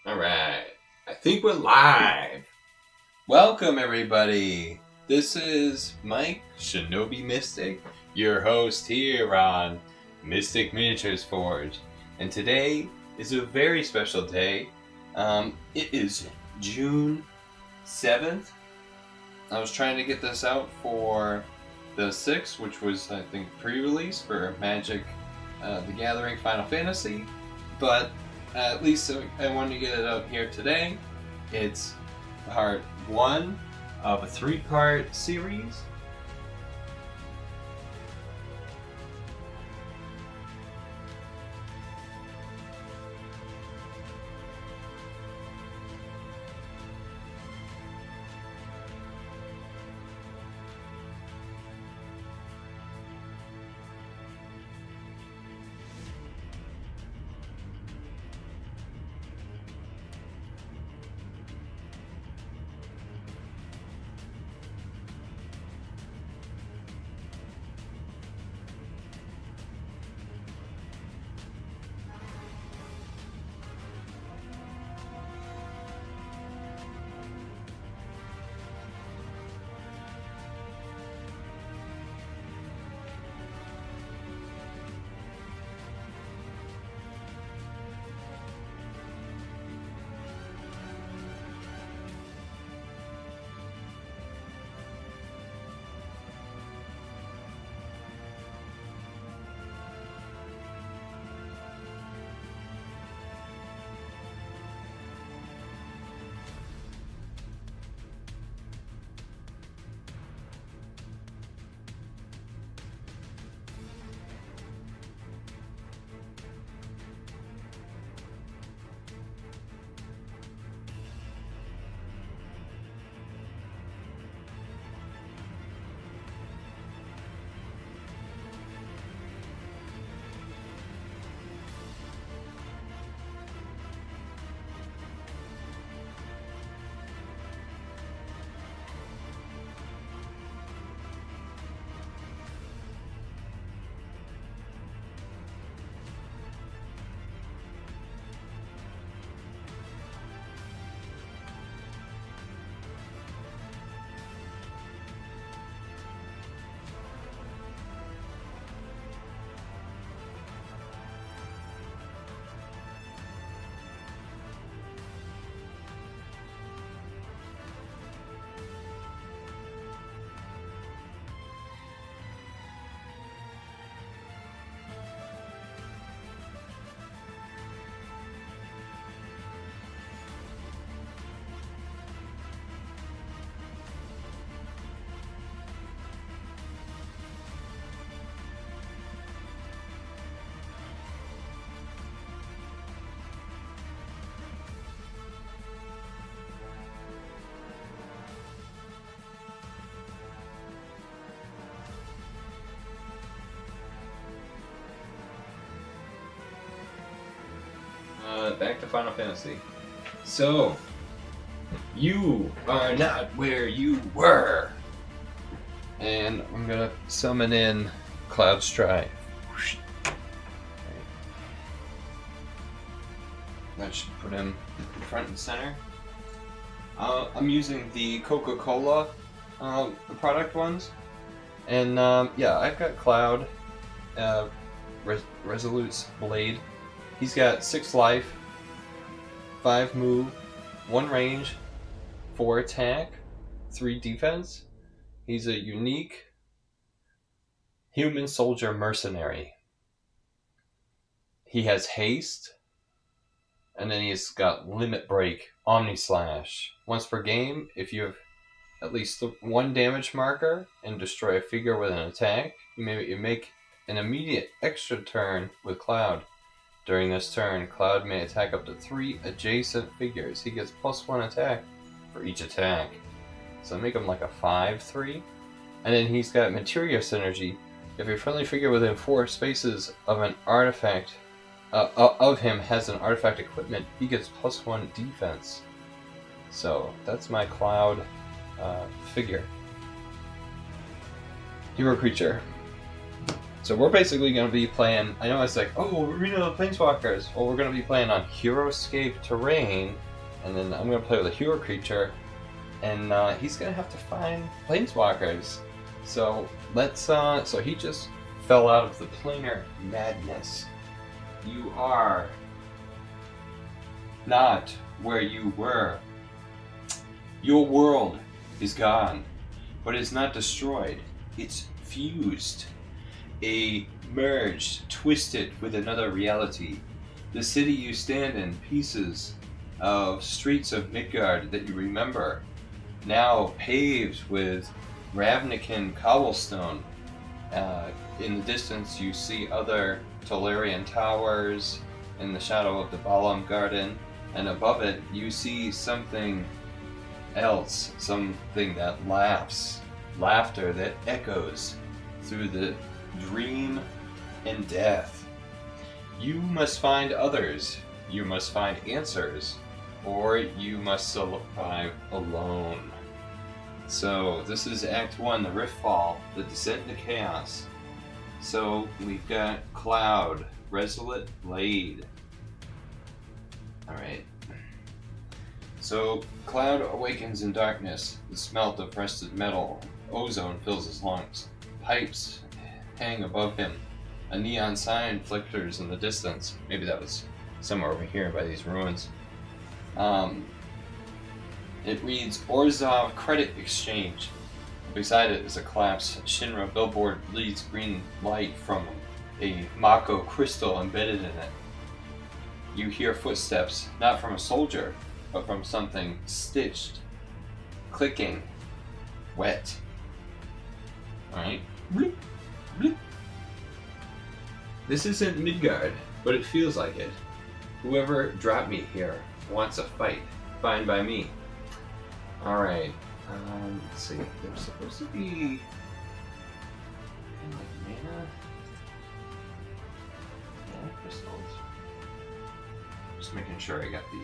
Alright, I think we're live. Welcome everybody. This is Mike, Shinobi Mystic, your host here on Mystic Miniatures Forge. And today is a very special day. It is June 7th. I was trying to get this out for the 6th, which was, I think, pre-release for Magic the Gathering Final Fantasy. But at least I wanted to get it out here today. It's part 1 of a 3-part series. Back to Final Fantasy. So, you are not where you were. And I'm gonna summon in Cloud Strife. That should put him front and center. I'm using the Coca-Cola product ones. And yeah, I've got Cloud, Resolute's Blade. He's got 6 life, 5 move, 1 range, 4 attack, 3 defense. He's a unique human soldier mercenary. He has haste, and then he's got limit break, omni slash. Once per game, if you have at least 1 damage marker and destroy a figure with an attack, you make an immediate extra turn with Cloud. During this turn, Cloud may attack up to 3 adjacent figures. He gets +1 attack for each attack. So make him like a 5/3. And then he's got Materia Synergy. If your friendly figure within 4 spaces of an artifact of him has an artifact equipment, he gets +1 defense. So that's my Cloud figure. Hero creature. So we're basically going to be playing, I know it's like, oh, Arena of the Planeswalkers. Well, we're going to be playing on HeroScape terrain, and then I'm going to play with a hero creature, and he's going to have to find Planeswalkers. So let's, so he just fell out of the planar madness. You are not where you were. Your world is gone, but it's not destroyed. It's fused. Merged, twisted with another reality. The city you stand in, pieces of streets of Midgard that you remember, now paved with Ravnican cobblestone. In the distance you see other Tolarian towers in the shadow of the Balam Garden, and above it you see something else, something that laughs, laughter that echoes through the dream and death. You must find others, you must find answers, or you must survive alone. So this is Act 1, the Riftfall, the Descent into Chaos. So we've got Cloud, Resolute Blade. Alright. So Cloud awakens in darkness, the smelt of rusted metal. Ozone fills his lungs. Pipes hang above him. A neon sign flickers in the distance. Maybe that was somewhere over here by these ruins. It reads Orzhov Credit Exchange. Beside it is a collapsed Shinra billboard bleeds green light from a Mako crystal embedded in it. You hear footsteps, not from a soldier, but from something stitched, clicking, wet. Alright. Bloop, bloop. This isn't Midgard, but it feels like it. Whoever dropped me here wants a fight. Fine by me. Alright. Let's see. There's supposed to be like mana crystals. Just making sure I got the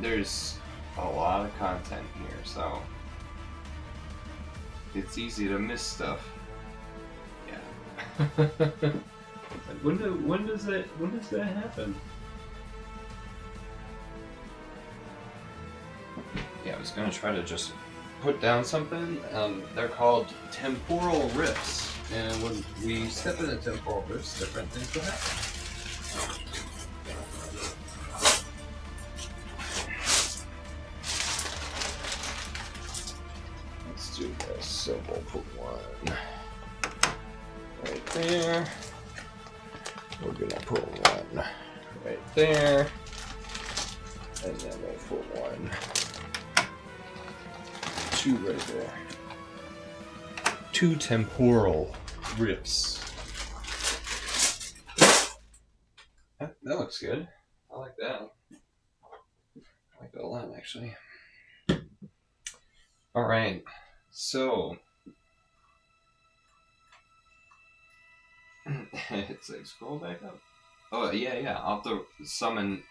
there's a lot of content here, so it's easy to miss stuff. Yeah. when does that happen? Yeah, I was gonna try to just put down something. They're called temporal rifts, and when we step into temporal rifts, different things will happen. So we'll put one right there. We're gonna put one right there. And then we'll put one, two right there. Two temporal rifts. That looks good. I like that. I like that a lot, actually. Alright. So, it's like, scroll back up. Oh, yeah, I'll have to summon,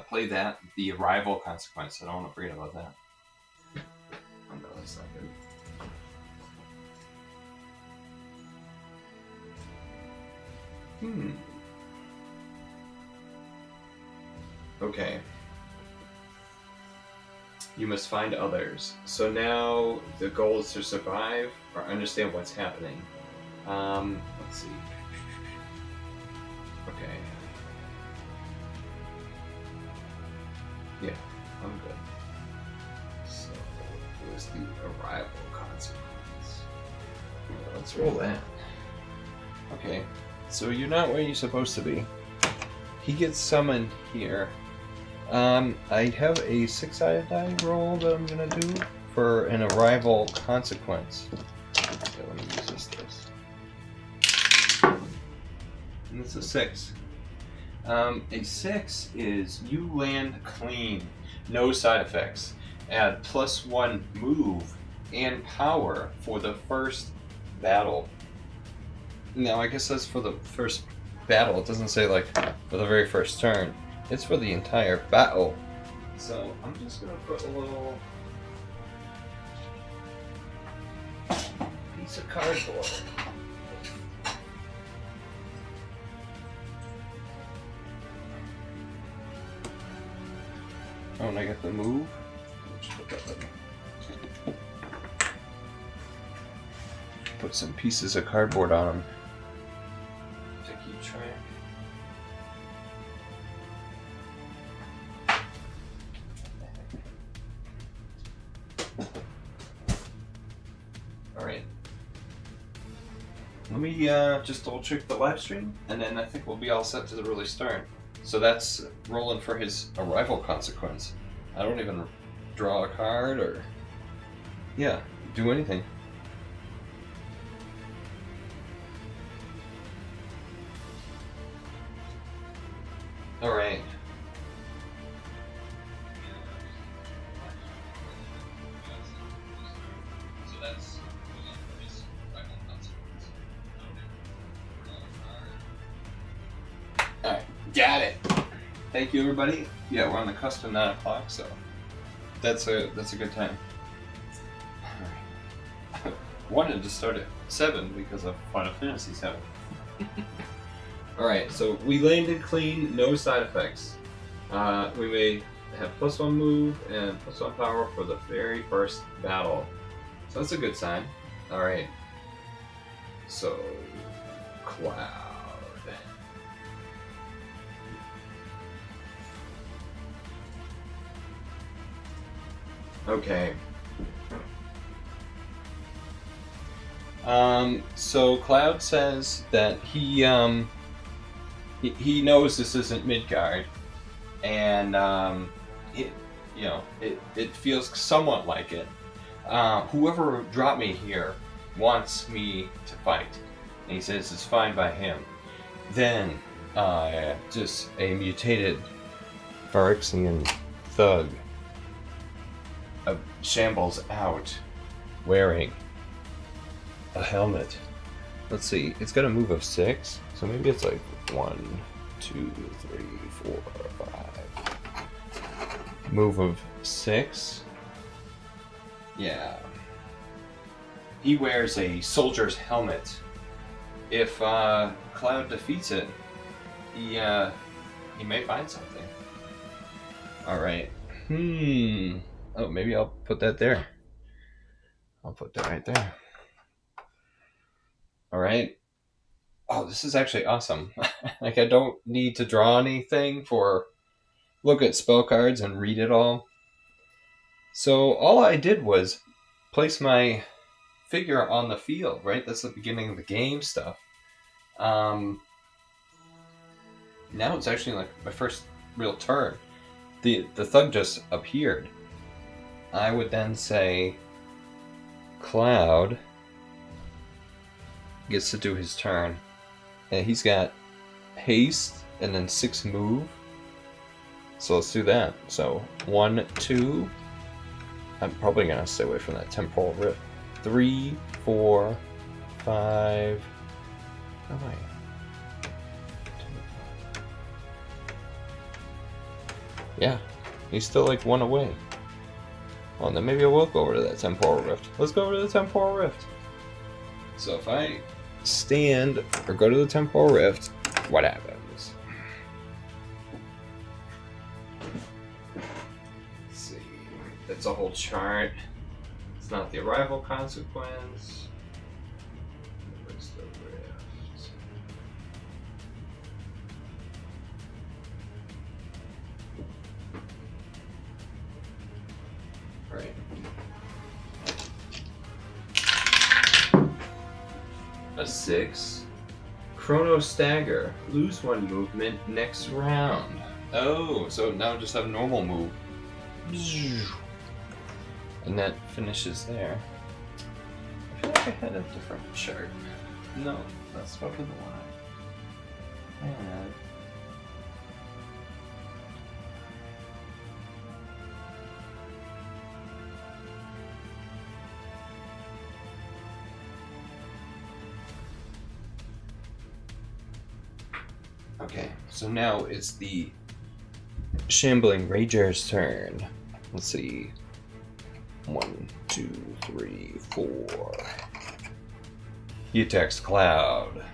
play that, the Arrival Consequence. I don't want to forget about that. Oh, no, that's not good. Okay. You must find others. So now the goal is to survive or understand what's happening. Let's see. Okay. Yeah, I'm good. So, where's the Arrival Consequence? Let's roll that. Okay, so you're not where you're supposed to be. He gets summoned here. I have a 6-sided die roll that I'm gonna do for an Arrival Consequence. Okay, let me use this dice. And it's a 6. A 6 is you land clean, no side effects. Add +1 move and power for the first battle. Now, I guess that's for the first battle. It doesn't say, like, for the very first turn. It's for the entire battle. So, I'm just going to put a little piece of cardboard. Oh, and I get the move. Put some pieces of cardboard on them to keep track. Alright. Let me just double check the live stream, and then I think we'll be all set to really start. So that's rolling for his arrival consequence. I don't even draw a card or, yeah, do anything. Alright. So that's his arrival consequence. Alright, got it. Thank you, everybody. Yeah, we're on the cusp of 9 o'clock, so that's a good time. Alright. Wanted to start at 7 because of Final Fantasy VII. Alright, so we landed clean, no side effects. We may have +1 move and +1 power for the very first battle. So that's a good sign. Alright. So, Cloud. Okay. So Cloud says that he knows this isn't Midgard, and it feels somewhat like it. Whoever dropped me here wants me to fight, and he says it's fine by him. Then, just a mutated Phyrexian thug shambles out, wearing a helmet. Let's see, it's got a move of 6, so maybe it's like 1, 2, 3, 4, 5. Move of 6. Yeah. He wears a soldier's helmet. If Cloud defeats it, he may find something. Alright. Oh, maybe I'll put that there. I'll put that right there. Alright. Oh, this is actually awesome. Like, I don't need to draw anything for look at spell cards and read it all. So all I did was place my figure on the field, right? That's the beginning of the game stuff. Now it's actually like my first real turn. The thug just appeared. I would then say Cloud gets to do his turn. And he's got haste and then 6 move. So let's do that. So 1, 2. I'm probably gonna stay away from that temporal rift. 3, 4, 5. Oh wait. Yeah, he's still like 1 away. Well, then maybe I will go over to that temporal rift. Let's go over to the temporal rift. So if I stand or go to the temporal rift, what happens? Let's see. That's a whole chart. It's not the arrival consequence. Where's the rift? Right. A 6. Chrono Stagger. Lose 1 movement next round. Oh, so now just have normal move. And that finishes there. I feel like I had a different chart. No, that's probably the one I had. Okay, so now it's the Shambling Rager's turn. Let's see. 1, 2, 3, 4. He attacks Cloud.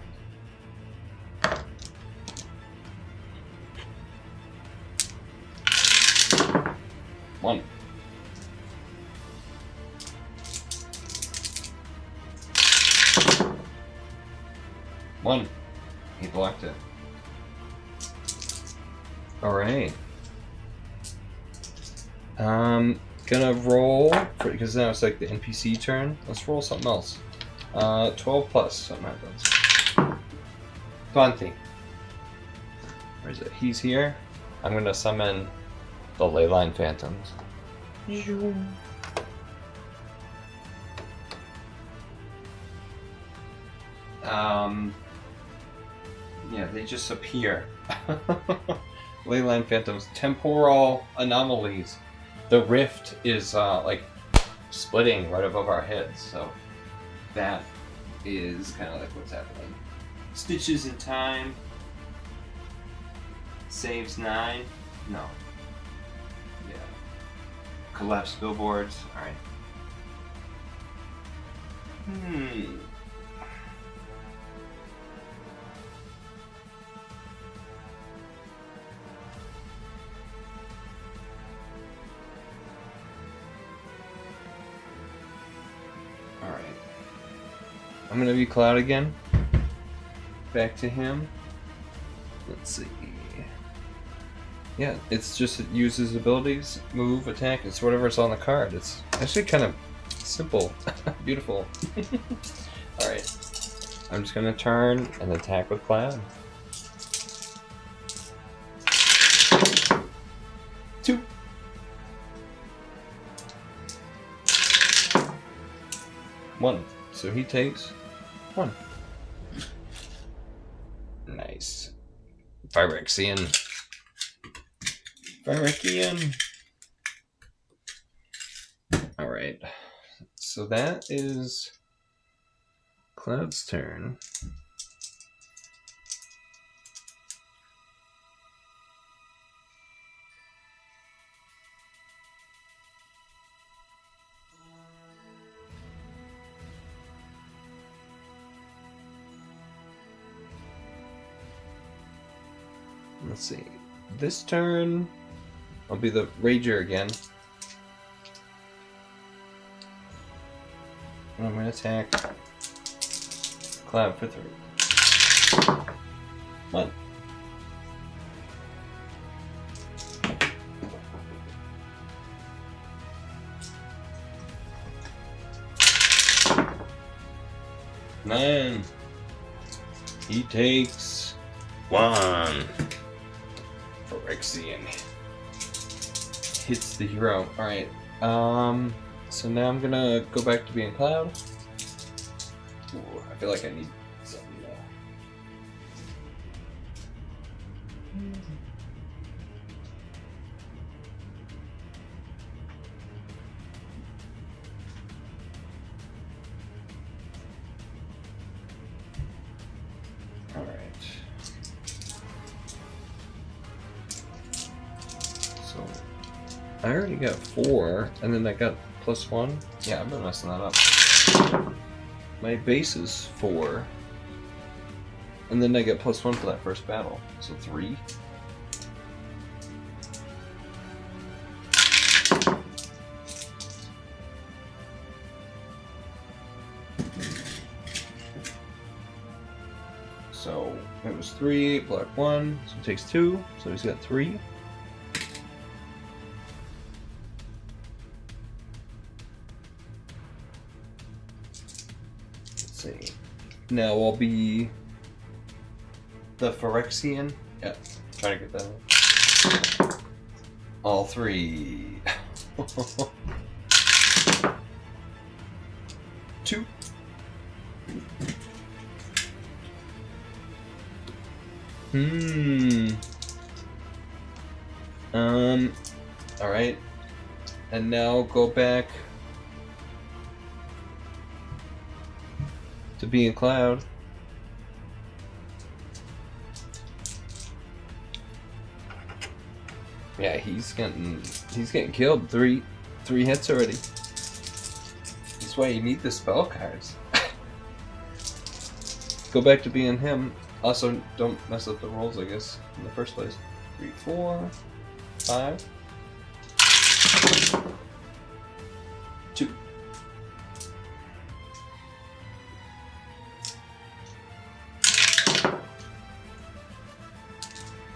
One. One. He blocked it. Alright. Gonna roll, because now it's like the NPC turn. Let's roll something else. 12 plus, something happens. 20. Where is it? He's here. I'm gonna summon the Leyline Phantoms. Yeah, they just appear. Leyline Phantoms, temporal anomalies. The rift is like splitting right above our heads, so that is kind of like what's happening. Stitches in time. Saves 9. No. Yeah. Collapsed billboards. Alright. Alright. I'm gonna be Cloud again. Back to him. Let's see. Yeah, it's just it uses abilities, move, attack, it's whatever's on the card. It's actually kind of simple. Beautiful. Alright. I'm just gonna turn and attack with Cloud. 2. One. So he takes 1. Nice. Phyrexian. Alright. So that is Cloud's turn. Let's see. This turn, I'll be the Rager again. And I'm going to attack Cloud for 3. 1. Man, he takes 1. Phyrexian hits the hero. Alright, so now I'm gonna go back to being Cloud. Ooh, I feel like I need something more. Alright. So, I already got 4, and then I got +1. Yeah, I've been messing that up. My base is 4, and then I get +1 for that first battle, so 3. So it was 3, block 1, so it takes 2, so he's got 3. Now I'll be the Phyrexian. Yeah, trying to get that one. All 3. 2. Alright. And now go back to being Cloud. Yeah, he's getting killed. Three hits already. That's why you need the spell cards. Go back to being him. Also, don't mess up the rolls, I guess, in the first place. 3, 4, 5. 2.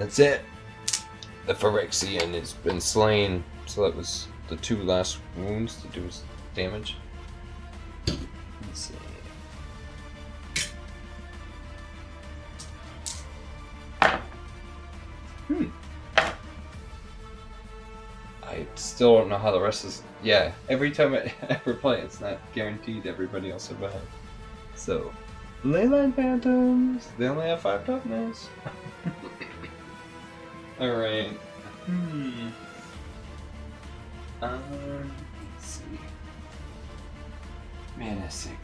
That's it. The Phyrexian has been slain. So that was the 2 last wounds to do his damage. Let's see. I still don't know how the rest is. Yeah, every time I ever play, it's not guaranteed everybody else survives. So, Leyline Phantoms, they only have 5 toughness. Alright. Let's see. Mana Sickness.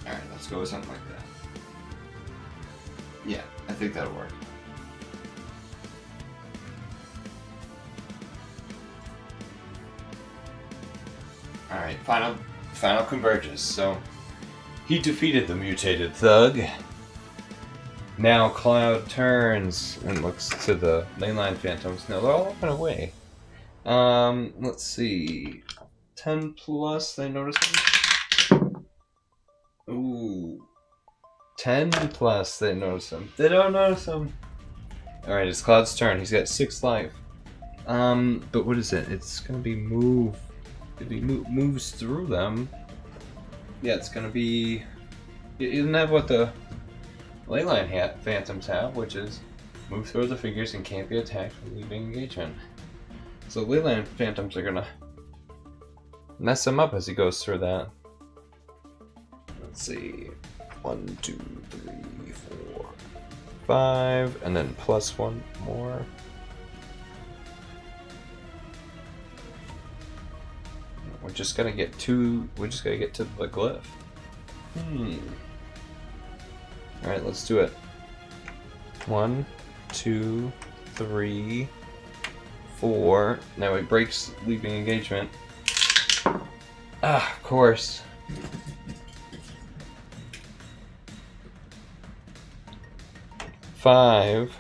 Alright, let's go with something like that. Yeah, I think that'll work. Alright, final convergence. So, he defeated the mutated thug. Now Cloud turns and looks to the Leyline Phantoms. Now they're all up and away. Let's see. 10 plus, they notice him? Ooh. 10 plus, they notice him. They don't notice him. Alright, it's Cloud's turn. He's got 6 life. But what is it? It's gonna be move. If he moves through them, yeah, it's gonna be. He doesn't have what the Leyline Phantoms have, which is move through the figures and can't be attacked from leaving engagement. So Leyline Phantoms are gonna mess him up as he goes through that. Let's see. 1, 2, 3, 4, 5, and then plus 1 more. We're just gonna get to the glyph. Alright, let's do it. 1, 2, 3, 4. Now he breaks leaving engagement. Ah, of course. +5,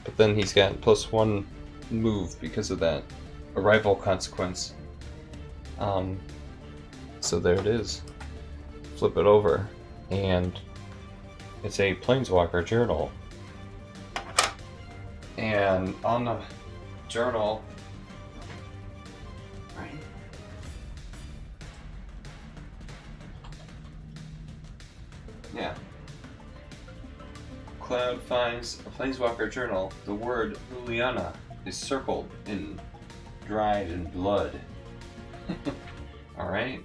but then he's got +1 move because of that arrival consequence. So there it is. Flip it over, and it's a Planeswalker journal. And on the journal, right? Yeah. Cloud finds a Planeswalker journal. The word Liliana is circled in dried in blood. Alright.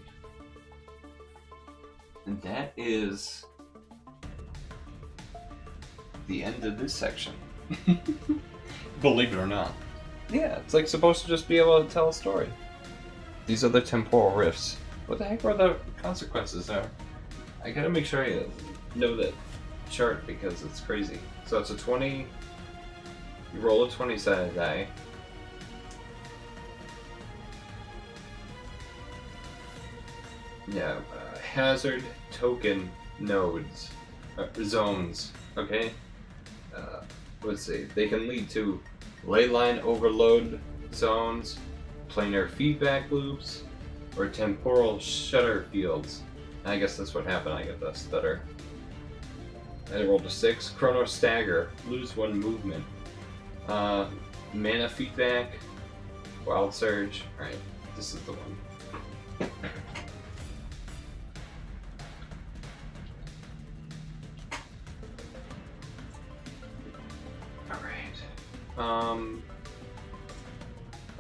And that is the end of this section. Believe it or not. Yeah, it's like supposed to just be able to tell a story. These are the temporal rifts. What the heck are the consequences there? I gotta make sure I know that chart because it's crazy. So it's a 20. You roll a 20-sided die. Yeah, hazard token nodes, zones. Okay. Let's see. They can lead to leyline overload zones, planar feedback loops, or temporal shutter fields. I guess that's what happened. I get the stutter. I rolled a 6. Chrono stagger. Lose 1 movement. Mana feedback. Wild surge. Alright, this is the one.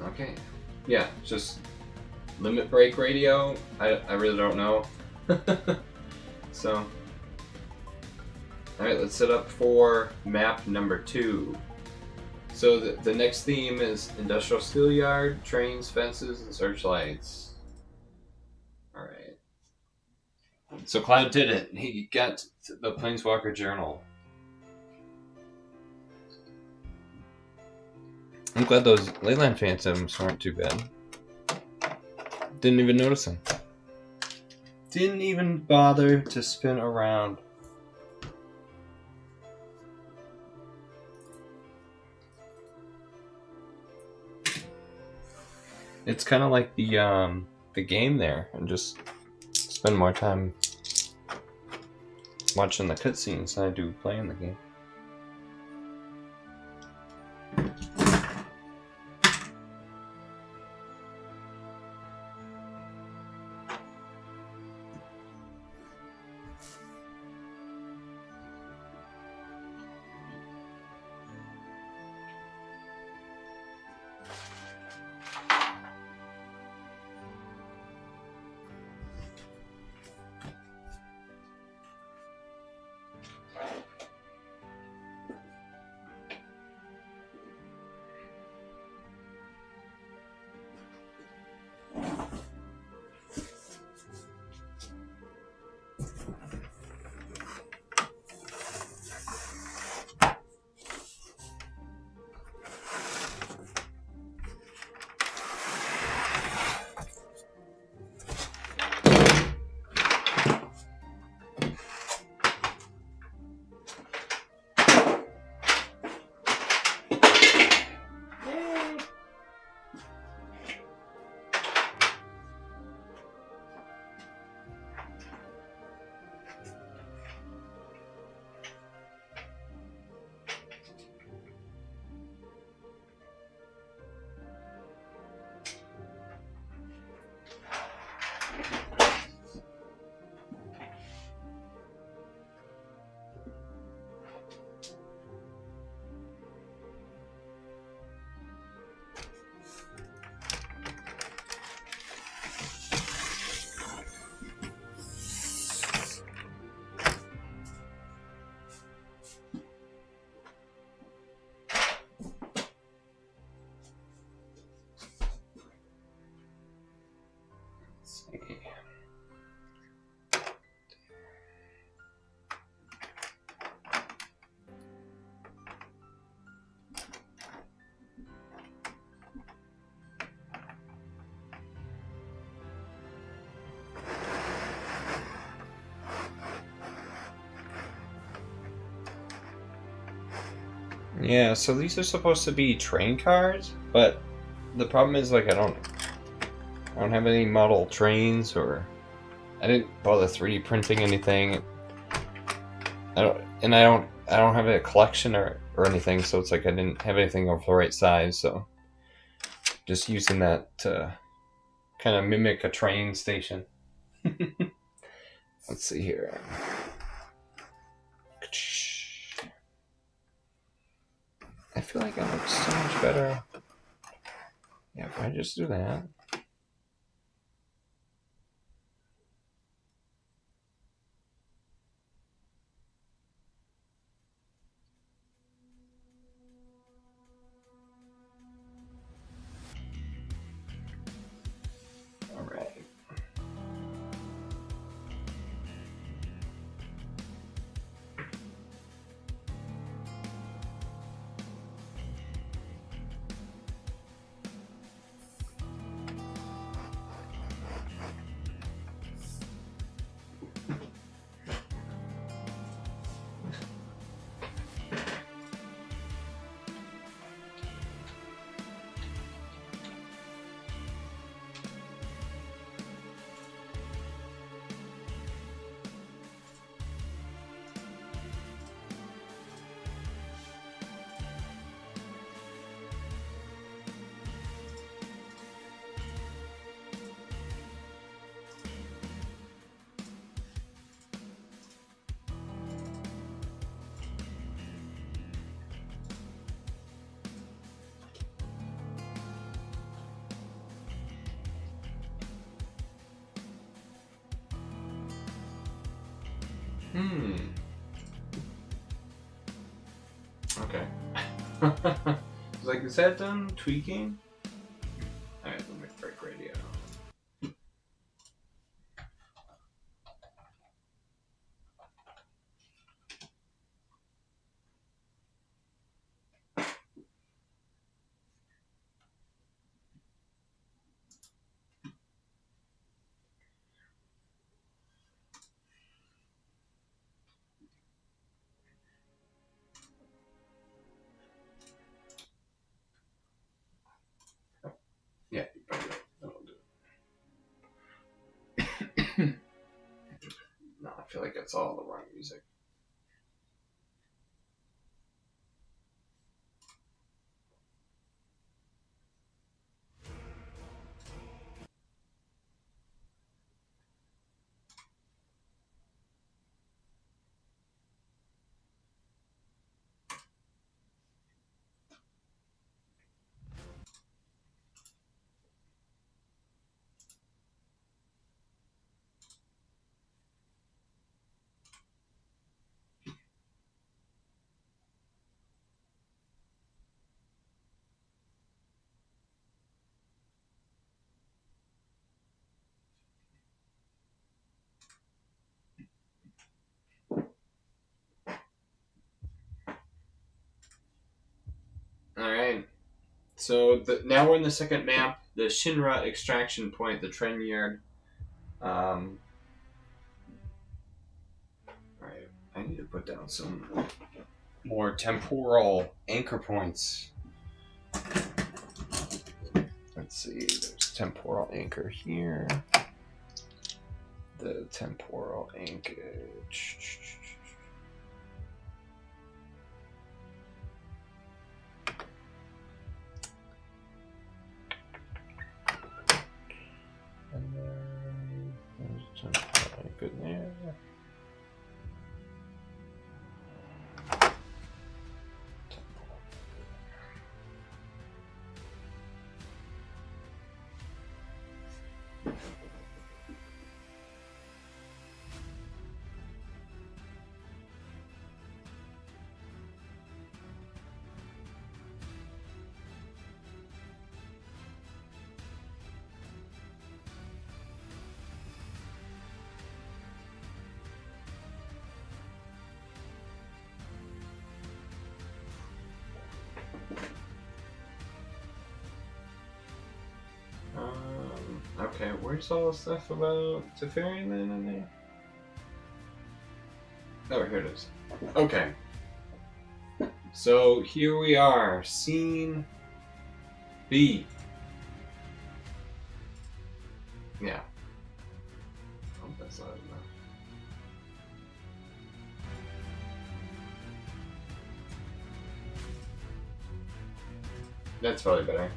Okay. Yeah, just limit break radio. I really don't know. So, alright, let's set up for map number 2. So the next theme is Industrial Steelyard, trains, fences, and searchlights. Alright. So Cloud did it. He got the Planeswalker Journal. I'm glad those Leyline Phantoms weren't too bad. Didn't even notice them. Didn't even bother to spin around. It's kind of like the game there, and just spend more time watching the cutscenes than I do playing the game. Yeah, so these are supposed to be train cards, but the problem is, like, I don't have any model trains, or I didn't bother 3D printing anything. I don't have a collection or anything, so it's like I didn't have anything of the right size, so just using that to kind of mimic a train station. Let's see here. I feel like I look so much better. Yeah, if I just do that. All right. Okay. It's like, is that done tweaking? Alright, let me break radio. Yeah, you probably don't. That'll do it. No, I feel like it's all the wrong music. Alright. So now we're in the second map, the Shinra extraction point, the Tren Yard. Alright, I need to put down some more temporal anchor points. Let's see, there's temporal anchor here. The temporal anchorage. And then there's a temporal anchor there. Okay, where's all the stuff about Teferi then in there? Oh, here it is. Okay. So here we are, scene B. Yeah. I hope that's loud enough. That's probably better.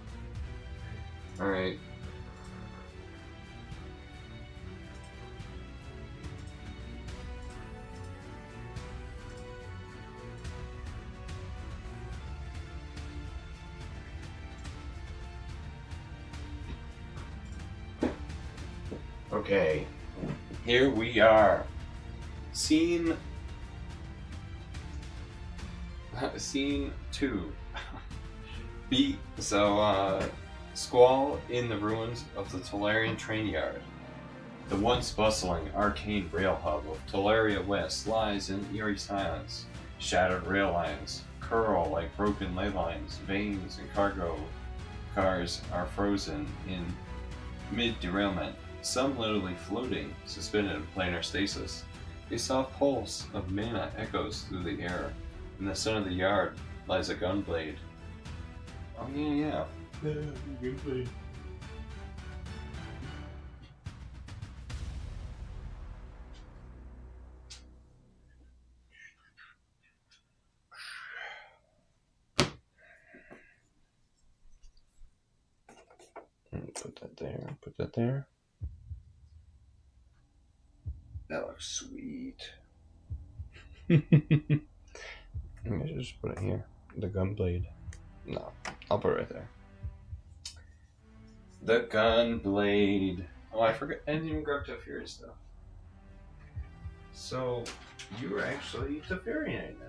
Alright. Okay, here we are. Scene 2. B. So, Squall in the ruins of the Tolarian train yard. The once bustling arcane rail hub of Tolaria West lies in eerie silence. Shattered rail lines curl like broken ley lines. Veins and cargo cars are frozen in mid-derailment. Some literally floating, suspended in planar stasis. A soft pulse of mana echoes through the air. In the center of the yard lies a gunblade. Oh yeah. Gunblade. Put that there. Put that there. That looks sweet. Let me just put it here. The gunblade. No, I'll put it right there. The gunblade. Oh, I forgot. I didn't even grab Teferi's stuff. So, You're actually Teferi right now.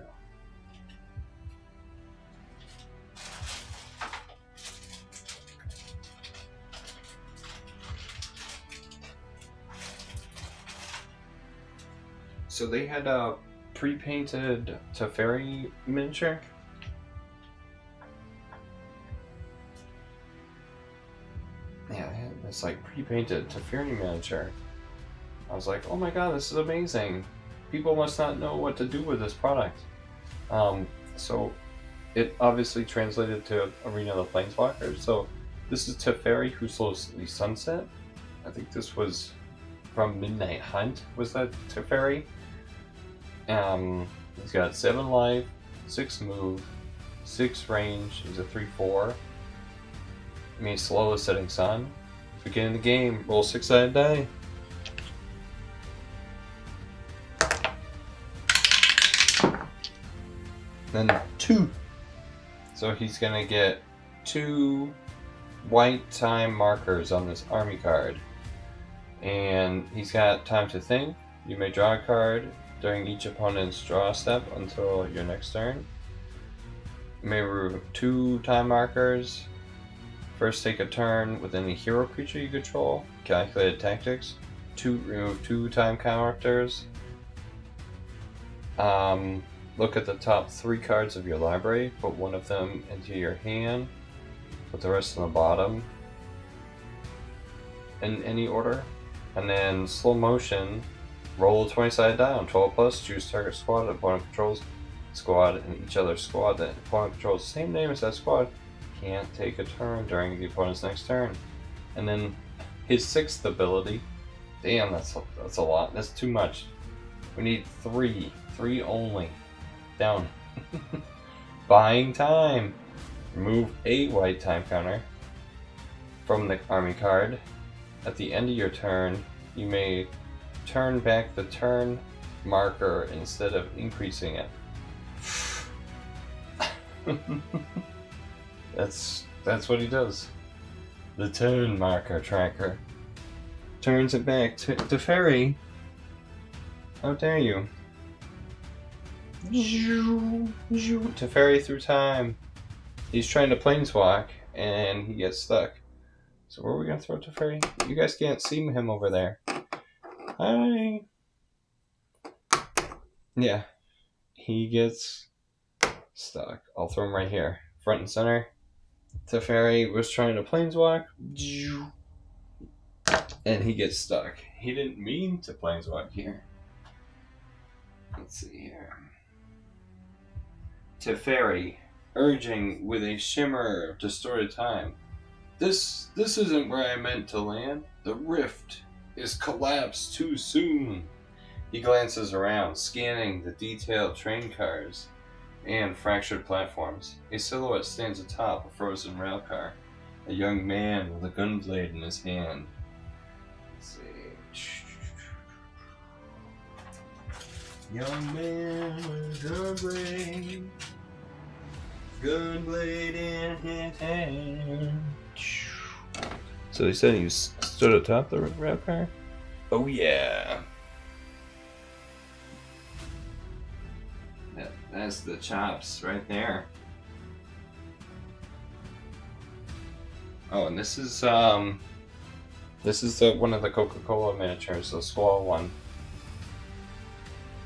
So they had a pre-painted Teferi miniature. Yeah, they had this like pre-painted Teferi miniature. I was like, oh my god, this is amazing. People must not know what to do with this product. So it obviously translated to Arena of the Planeswalkers. So this is Teferi who slows the sunset. I think this was from Midnight Hunt. Was that Teferi? He's got 7 life, 6 move, 6 range. He's a 3/4. I mean, slow as setting sun. Beginning the game, roll 6-sided die. Then 2. So he's gonna get 2 white time markers on this army card. And he's got time to think. You may draw a card during each opponent's draw step until your next turn. You may remove 2 time markers. First take a turn with any hero creature you control. Calculated tactics. Remove 2 time characters. Look at the top 3 cards of your library. Put one of them into your hand. Put the rest on the bottom. In any order. And then slow motion. Roll a 20-sided die on 12 plus. Choose target squad that opponent controls. Squad and each other squad that opponent controls the same name as that squad can't take a turn during the opponent's next turn. And then his 6th ability. Damn, that's a lot. That's too much. We need 3. 3 only. Down. Buying time. Remove a white time counter from the army card. At the end of your turn, you may turn back the turn marker instead of increasing it. That's what he does. The turn marker tracker turns it back to Teferi. How dare you? Teferi through time. He's trying to planeswalk and he gets stuck. So where are we gonna throw Teferi? You guys can't see him over there. Hi. Yeah. He gets stuck. I'll throw him right here. Front and center. Teferi was trying to planeswalk. And he gets stuck. He didn't mean to planeswalk here. Let's see here. Teferi, urging with a shimmer of distorted time. This isn't where I meant to land. The rift is collapsed too soon. He glances around, scanning the detailed train cars and fractured platforms. A silhouette stands atop a frozen rail car. A young man with a gunblade in his hand. Let's see. Young man with a gunblade. Gunblade in his hand. So they said he stood atop the rail car? Oh yeah. That's the chops right there. Oh, and this is one of the Coca-Cola miniatures, the Squall one.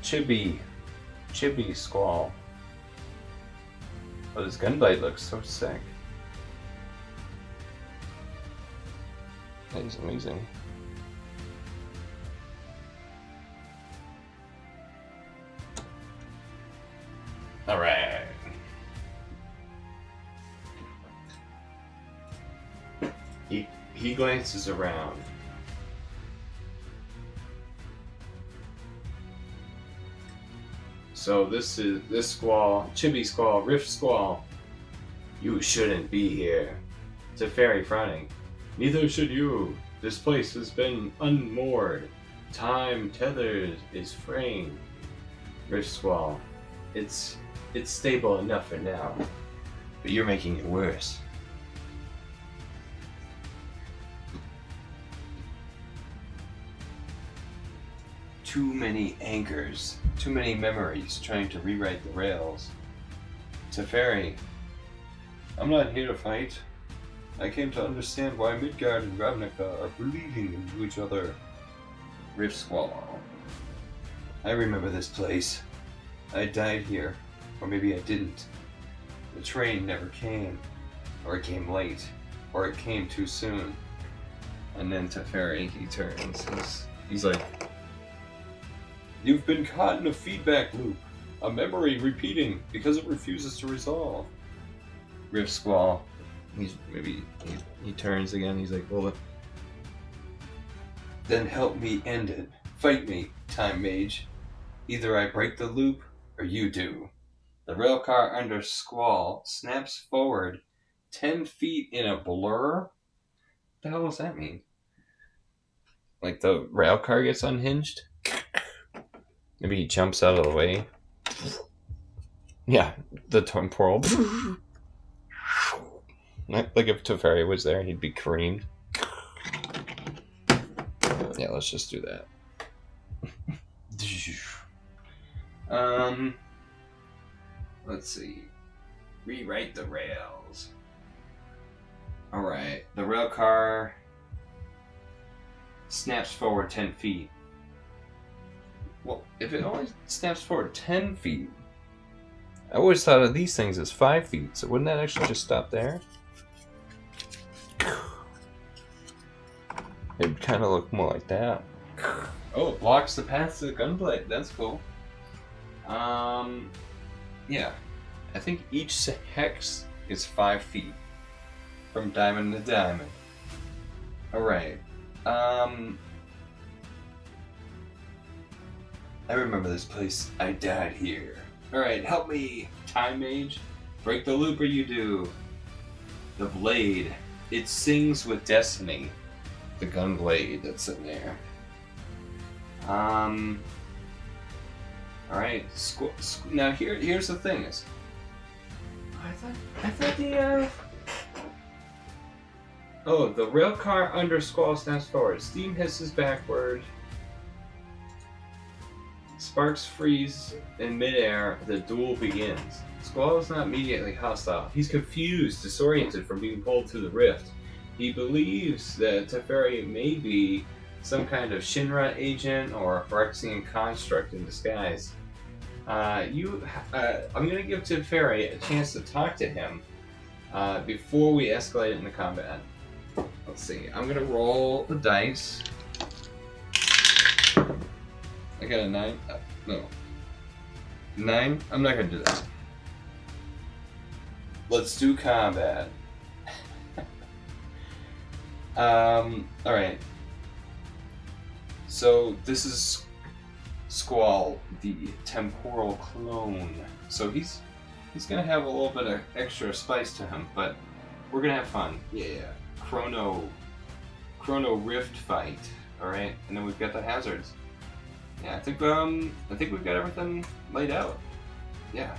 Chibi Squall. But his gunblade looks so sick. That is amazing. Alright. He glances around. So this Squall, Chibi Squall, Rift Squall. You shouldn't be here. Teferi frowning. Neither should you. This place has been unmoored. Time tethered is fraying. Rift Squall. It's stable enough for now, but you're making it worse. too many anchors, too many memories trying to rewrite the rails. Teferi, I'm not here to fight. I came to understand why Midgar and Ravnica are bleeding into each other. Rift Squall. I remember this place. I died here, or maybe I didn't. The train never came, or it came late, or it came too soon. And then Teferi, he turns. He's like, you've been caught in a feedback loop. A memory repeating because it refuses to resolve. Rift Squall. He turns again. He's like, well, then help me end it. Fight me, Time Mage. Either I break the loop, or you do. The railcar under Squall snaps forward 10 feet in a blur? What the hell does that mean? Like the railcar gets unhinged? Maybe he jumps out of the way? Yeah, the temporal. Like if Teferi was there, he'd be creamed. Yeah, let's just do that. Let's see. Rewrite the rails. Alright, the rail car snaps forward 10 feet. Well, if it only snaps forward 10 feet, I always thought of these things as 5 feet, so wouldn't that actually just stop there? It'd kind of look more like that. Oh, it blocks the path to the gunblade. That's cool. Yeah. I think each hex is 5 feet. From diamond to diamond. Alright. I remember this place. I died here. Alright, help me, Time Mage. Break the loop or you do. The blade. It sings with destiny. The gun blade that's in there. Alright, now here's the thing is, I thought the the rail car under Squall snaps forward. Steam hisses backward. Sparks freeze in midair. The duel begins. Squall is not immediately hostile. He's confused, disoriented from being pulled through the rift. He believes that Teferi may be some kind of Shinra agent or a Phyrexian construct in disguise. I'm going to give Teferi a chance to talk to him before we escalate into combat. Let's see. I'm going to roll the dice. I got a 9. No. 9? I'm not going to do that. Let's do combat. Alright. So, this is Squall, the temporal clone. So he's gonna have a little bit of extra spice to him, but we're gonna have fun. Yeah. Chrono Rift fight. Alright, and then we've got the hazards. Yeah, I think we've got everything laid out. Yeah.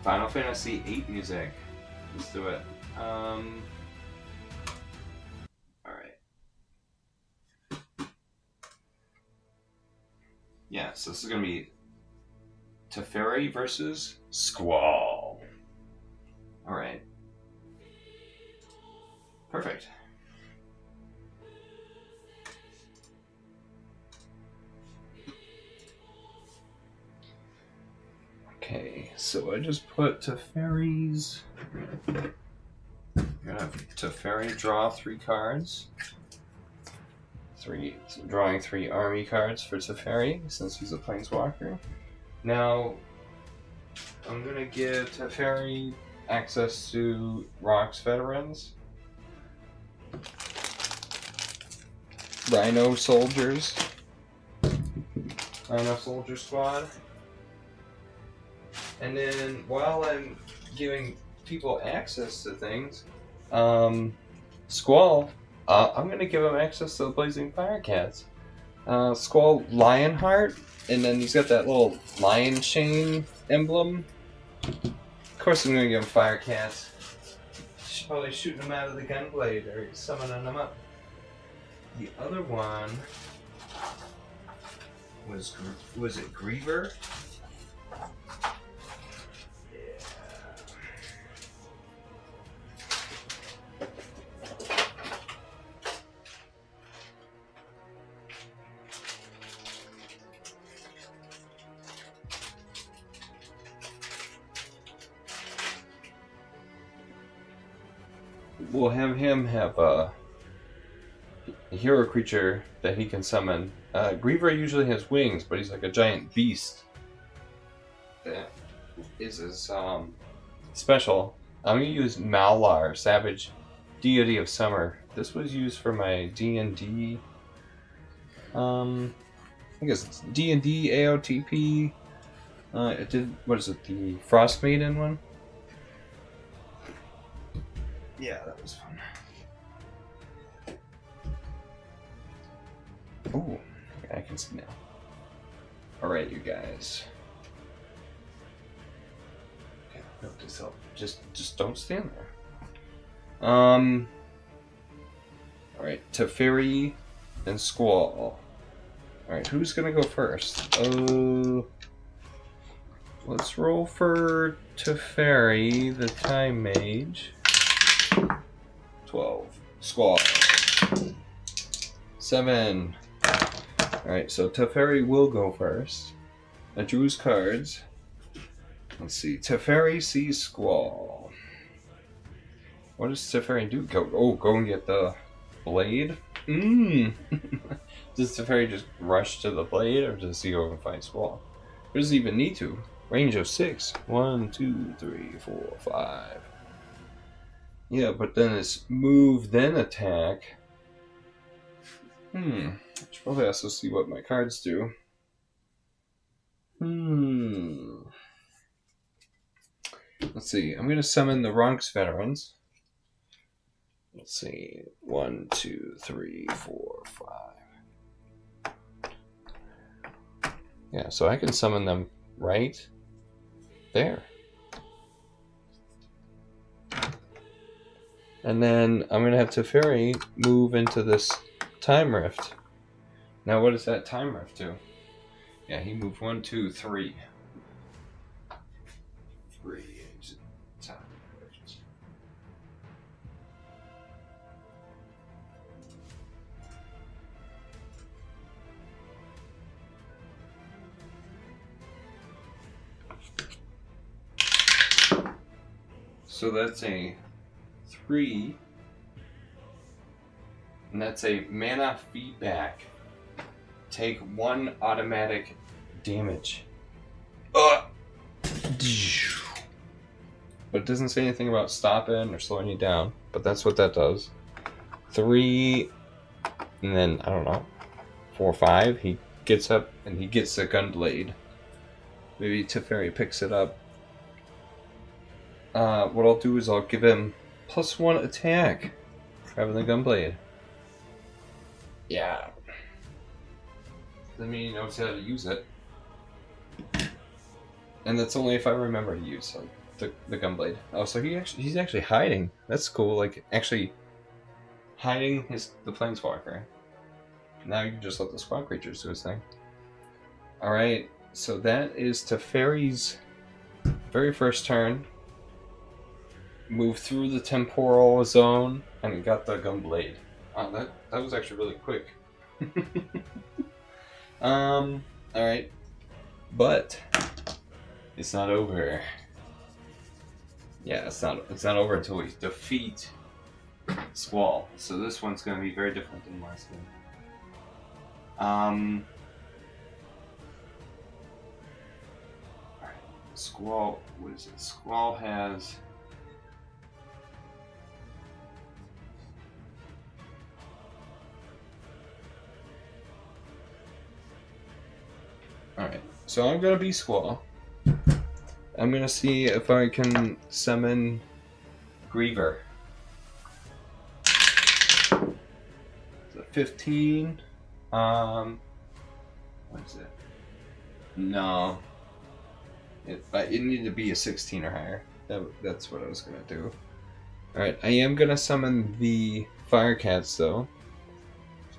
Final Fantasy VIII music. Let's do it. Yeah, so this is going to be Teferi versus Squall. Alright. Perfect. Okay, so I just put Teferi's... I'm going to have Teferi draw 3 cards. Drawing 3 army cards for Teferi, since he's a Planeswalker. Now, I'm going to give Teferi access to Rock's Veterans. Rhino Soldier Squad. And then, while I'm giving people access to things, Squall, I'm going to give him access to the Blazing Firecats. Squall Lionheart, and then he's got that little lion chain emblem. Of course I'm going to give him Firecats. Should probably shooting him out of the gunblade or summoning him up. The other one... Was it Griever? We'll have him have a hero creature that he can summon. Griever usually has wings, but he's like a giant beast. That is his special. I'm going to use Malar, Savage Deity of Summer. This was used for my D&D. I guess it's D&D AOTP. It did, what is it, the Frost Maiden one? Yeah, that was fun. Ooh, I can see now. Alright, you guys. Okay, note this up. Just don't stand there. Alright, Teferi and Squall. Alright, who's gonna go first? Let's roll for Teferi, the Time Mage. 12. Squall. 7. Alright, so Teferi will go first. I drew his cards. Let's see. Teferi sees Squall. What does Teferi do? Go and get the blade? Does Teferi just rush to the blade, or does he go and find Squall? Or does he even need to? Range of 6. 1, 2, 3, 4, 5. Yeah, but then it's move, then attack. I should probably also see what my cards do. Let's see. I'm going to summon the Ronks Veterans. Let's see. 1, 2, 3, 4, 5. Yeah, so I can summon them right there. And then I'm going to have Teferi move into this Time Rift. Now what does that Time Rift do? Yeah, he moved 1, 2, 3. 3 into Time Rift. So that's a 3. And that's a mana feedback. Take 1 automatic damage. But it doesn't say anything about stopping or slowing you down. But that's what that does. 3, and then, I don't know, 4 or 5. He gets up and he gets a Gunblade. Maybe Teferi picks it up. What I'll do is I'll give him +1 attack for having the Gunblade. Yeah. That means he knows how to use it. And that's only if I remember to use the Gunblade. Oh, so he's actually hiding. That's cool. Like, actually hiding the Planeswalker. Now you can just let the squad creatures do his thing. Alright, so that is Teferi's very first turn. Move through the temporal zone and got the Gunblade. Wow, that was actually really quick. Alright. But it's not over. Yeah, it's not over until we defeat Squall. So this one's gonna be very different than last game. Alright. Squall, what is it? Squall has Alright, so I'm gonna be Squall. I'm gonna see if I can summon Griever. So 15. What is it? No. It needed to be a 16 or higher. That's what I was gonna do. Alright, I am gonna summon the Fire Cats though.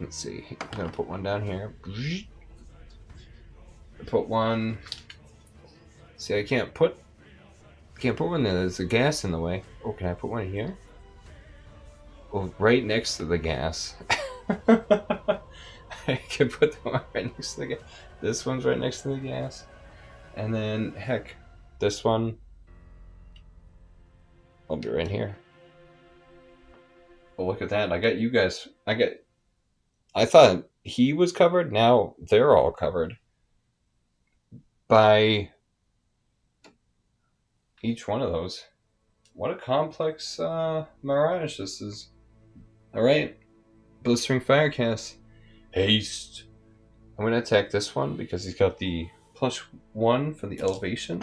Let's see. I'm gonna put one down here. Put one. See, I can't put one there. There's a gas in the way. Oh, can I put one here? Oh, right next to the gas. I can put the one right next to the gas. This one's right next to the gas. And then, heck, this one. I'll be right here. Oh, look at that. I got you guys. I thought he was covered. Now they're all covered by each one of those. What a complex mirage this is. Alright. Blistering Firecast. Haste. I'm going to attack this one because he's got the +1 for the elevation.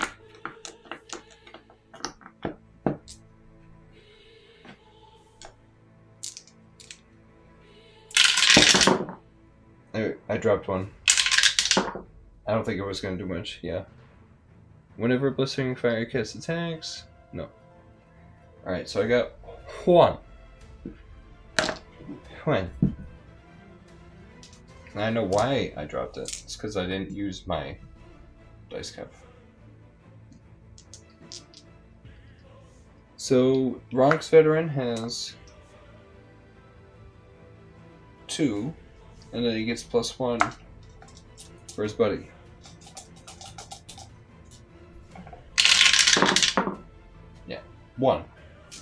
I dropped one. I don't think it was going to do much. Yeah. Whenever Blistering Firecast attacks. No. Alright, so I got one. When? I know why I dropped it. It's because I didn't use my dice cup. So, Ronix Veteran has 2, and then he gets +1 for his buddy. Yeah, 1.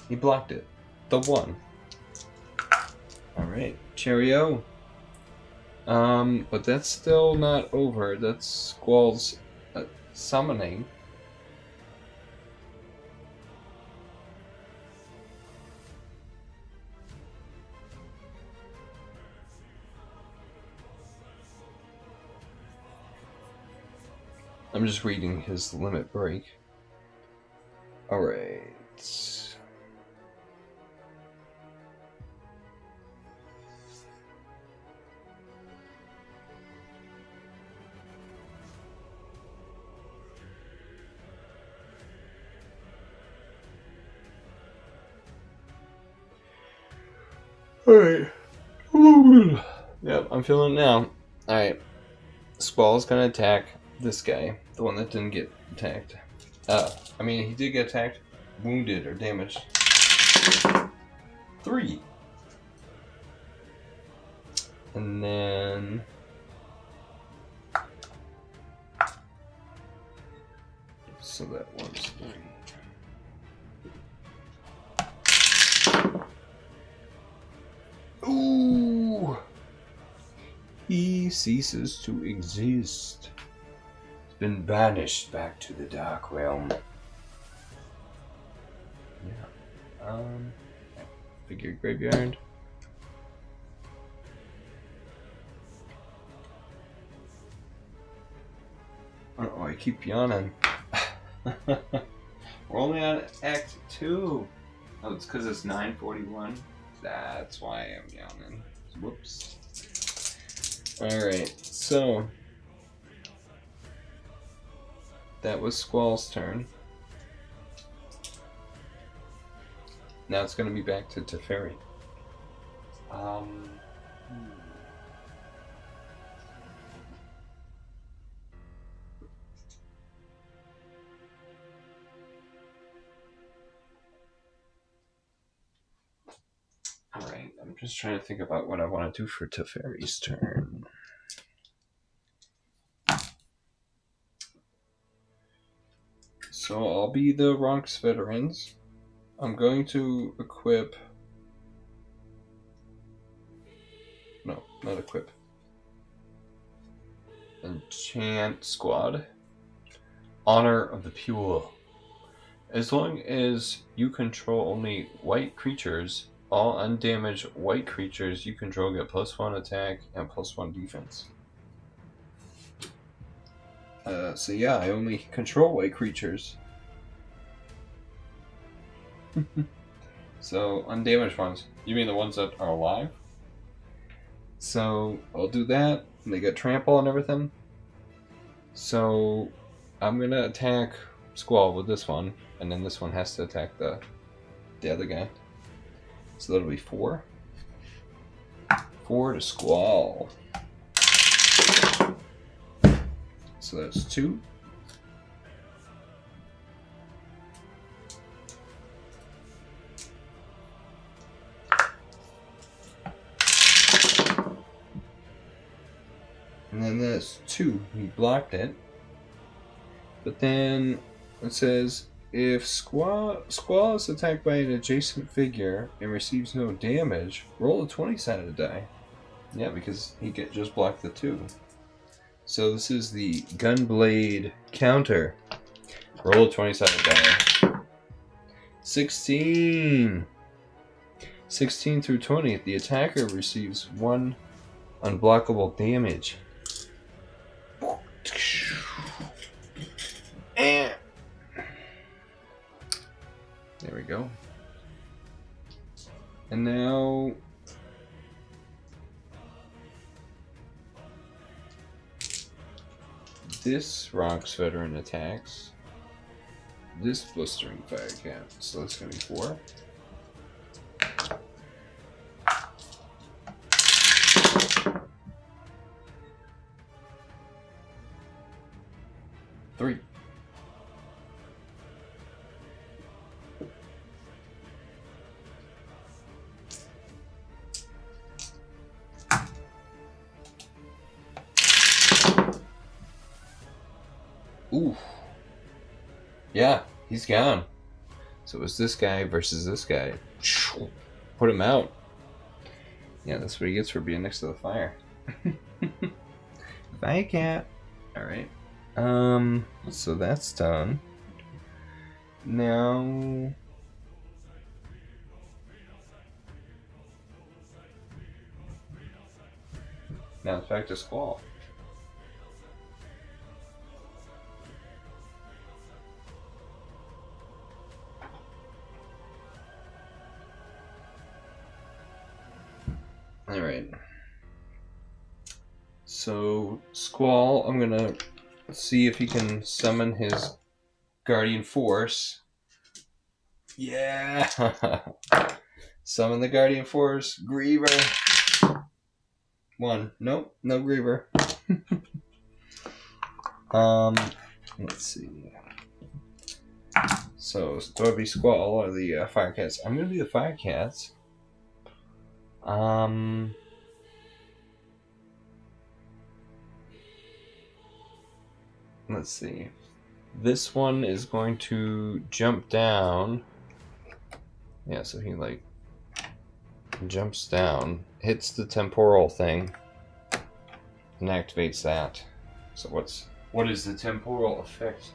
He blocked it. The 1. Alright, cheerio. But that's still not over. That's Squall's summoning. I'm just reading his limit break. Alright. Alright. Yep, I'm feeling it now. Alright. Squall's gonna attack this guy, the one that didn't get attacked. I mean, he did get attacked, wounded, or damaged. 3. And then... so that one's 3. Ooh! He ceases to exist. Been banished back to the Dark Realm. Yeah. Figure graveyard. Oh, I keep yawning. We're only on Act 2. Oh, it's because it's 9:41. That's why I'm yawning. Whoops. Alright, so... that was Squall's turn. Now it's going to be back to Teferi. Alright, I'm just trying to think about what I want to do for Teferi's turn. So I'll be the Ronix Veterans. I'm going to equip... no, not equip. Enchant Squad. Honor of the Pure. As long as you control only white creatures, all undamaged white creatures you control get +1 attack and +1 defense. So yeah, I only control white creatures. So, undamaged ones. You mean the ones that are alive? So, I'll do that. And they get trample and everything. So, I'm gonna attack Squall with this one. And then this one has to attack the other guy. So that'll be 4. 4 to Squall. So that's 2. And then that's 2. He blocked it. But then it says, if Squall is attacked by an adjacent figure and receives no damage, roll a 20-sided die. Yeah, because he just blocked the 2. So this is the Gunblade counter. Roll a 20-sided die. 16! 16 through 20. The attacker receives 1 unblockable damage. And there we go. And now this Rocks veteran attacks this blistering fire cat. So that's gonna be 4. Three. Ooh. Yeah, he's gone. So it was this guy versus this guy. Put him out. Yeah, that's what he gets for being next to the fire. Fire cat. Alright. So that's done. Now it's back to Squall. Alright. So Squall, I'm gonna see if he can summon his Guardian Force. Yeah! Summon the Guardian Force. Griever. 1. Nope, no Griever. Let's see. So, do I be Squall or the Fire Cats? I'm gonna be the Fire Cats. Let's see. This one is going to jump down. Yeah, so he like jumps down, hits the temporal thing, and activates that. So what is the temporal effect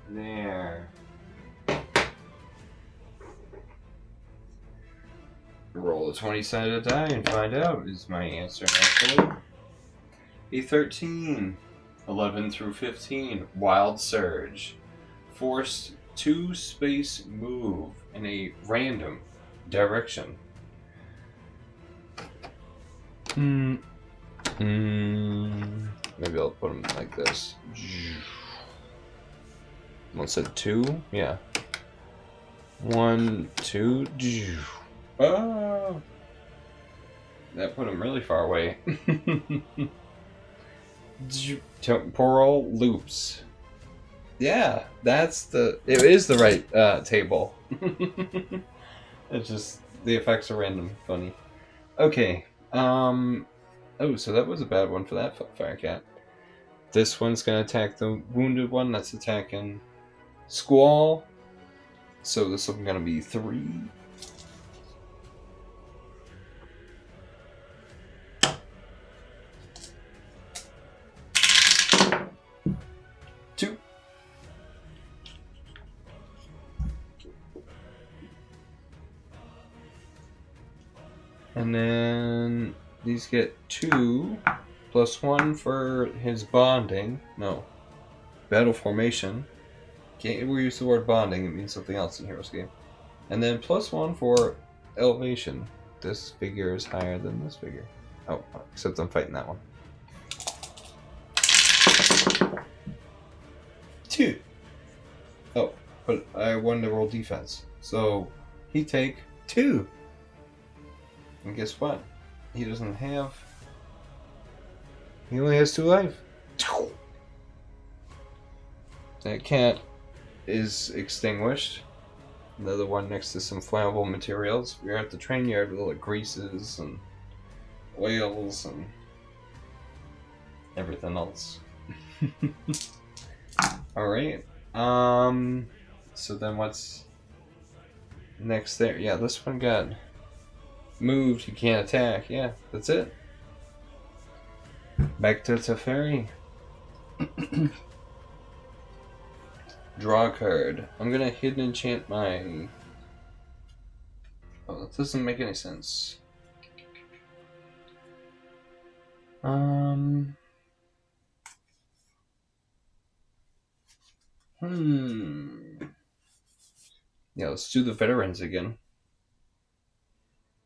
there? Roll a 20-sided die and find out is my answer actually. A 13. 11 through 15. Wild Surge. Forced 2 space move in a random direction. Maybe I'll put them like this. What's it? 2? Yeah. 1, 2. Oh! That put him really far away. Temporal loops. Yeah, it is the right table. It's just the effects are random, funny. Okay. Oh, so that was a bad one for that fire cat. This one's gonna attack the wounded one that's attacking Squall. So this one's gonna be 3. And then these get 2 plus 1 for his bonding. No. Battle formation. Can't ever use the word bonding, it means something else in HeroScape. And then plus 1 for elevation. This figure is higher than this figure. Oh, except I'm fighting that one. 2. Oh, but I wanted to roll defense. So he take 2. And guess what? He only has 2 life. That cat is extinguished. Another one next to some flammable materials. We're at the train yard with all the greases and oils and everything else. Alright. So then what's next there? Yeah, this one got moved. You can't attack. Yeah, that's it. Back to Teferi. Draw a card. I'm gonna hidden enchant my... Oh, that doesn't make any sense. Yeah, let's do the veterans again.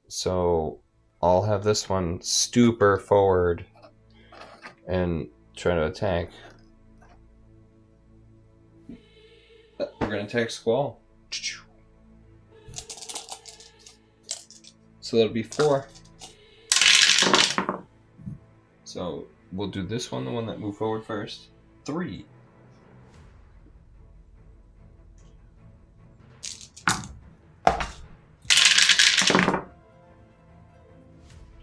So I'll have this one stupor forward and try to attack. We're gonna attack Squall. So that'll be 4. So we'll do this one, the one that moved forward first. 3.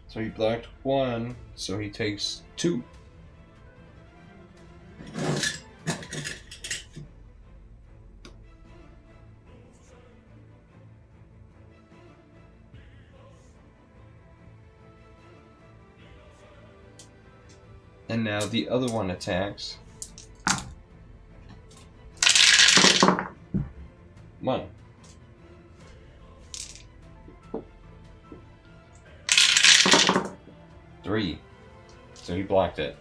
So he blocked 1, so he takes 2. And now the other one attacks. 1. 3. So he blocked it.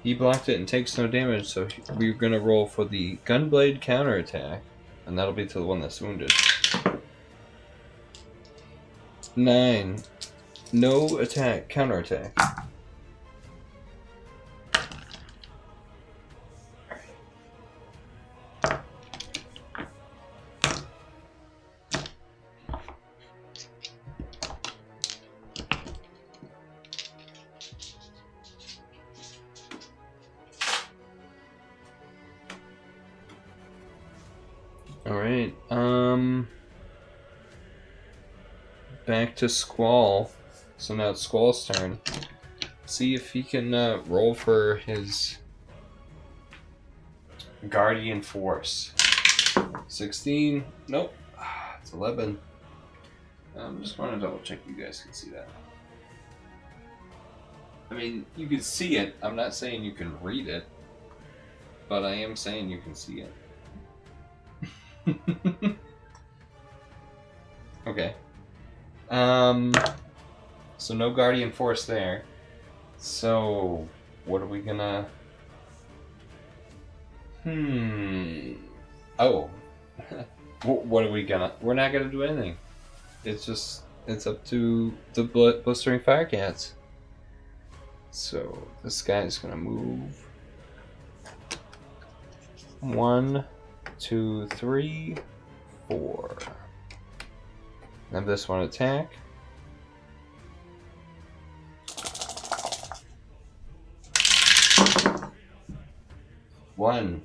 He blocked it and takes no damage, so we're going to roll for the Gunblade counterattack, and that'll be to the one that's wounded. 9. No attack, counterattack. Alright, back to Squall. So now it's Squall's turn. See if he can roll for his Guardian Force. 16. Nope. It's 11. I'm just going to double check you guys can see that. I mean, you can see it. I'm not saying you can read it, but I am saying you can see it. Okay. So no Guardian Force there. So what are we gonna... Oh. What are we gonna... We're not gonna do anything. It's just... It's up to the Blistering Firecats. So this guy is gonna move. 1, 2, 3, 4. Have this one attack. 1.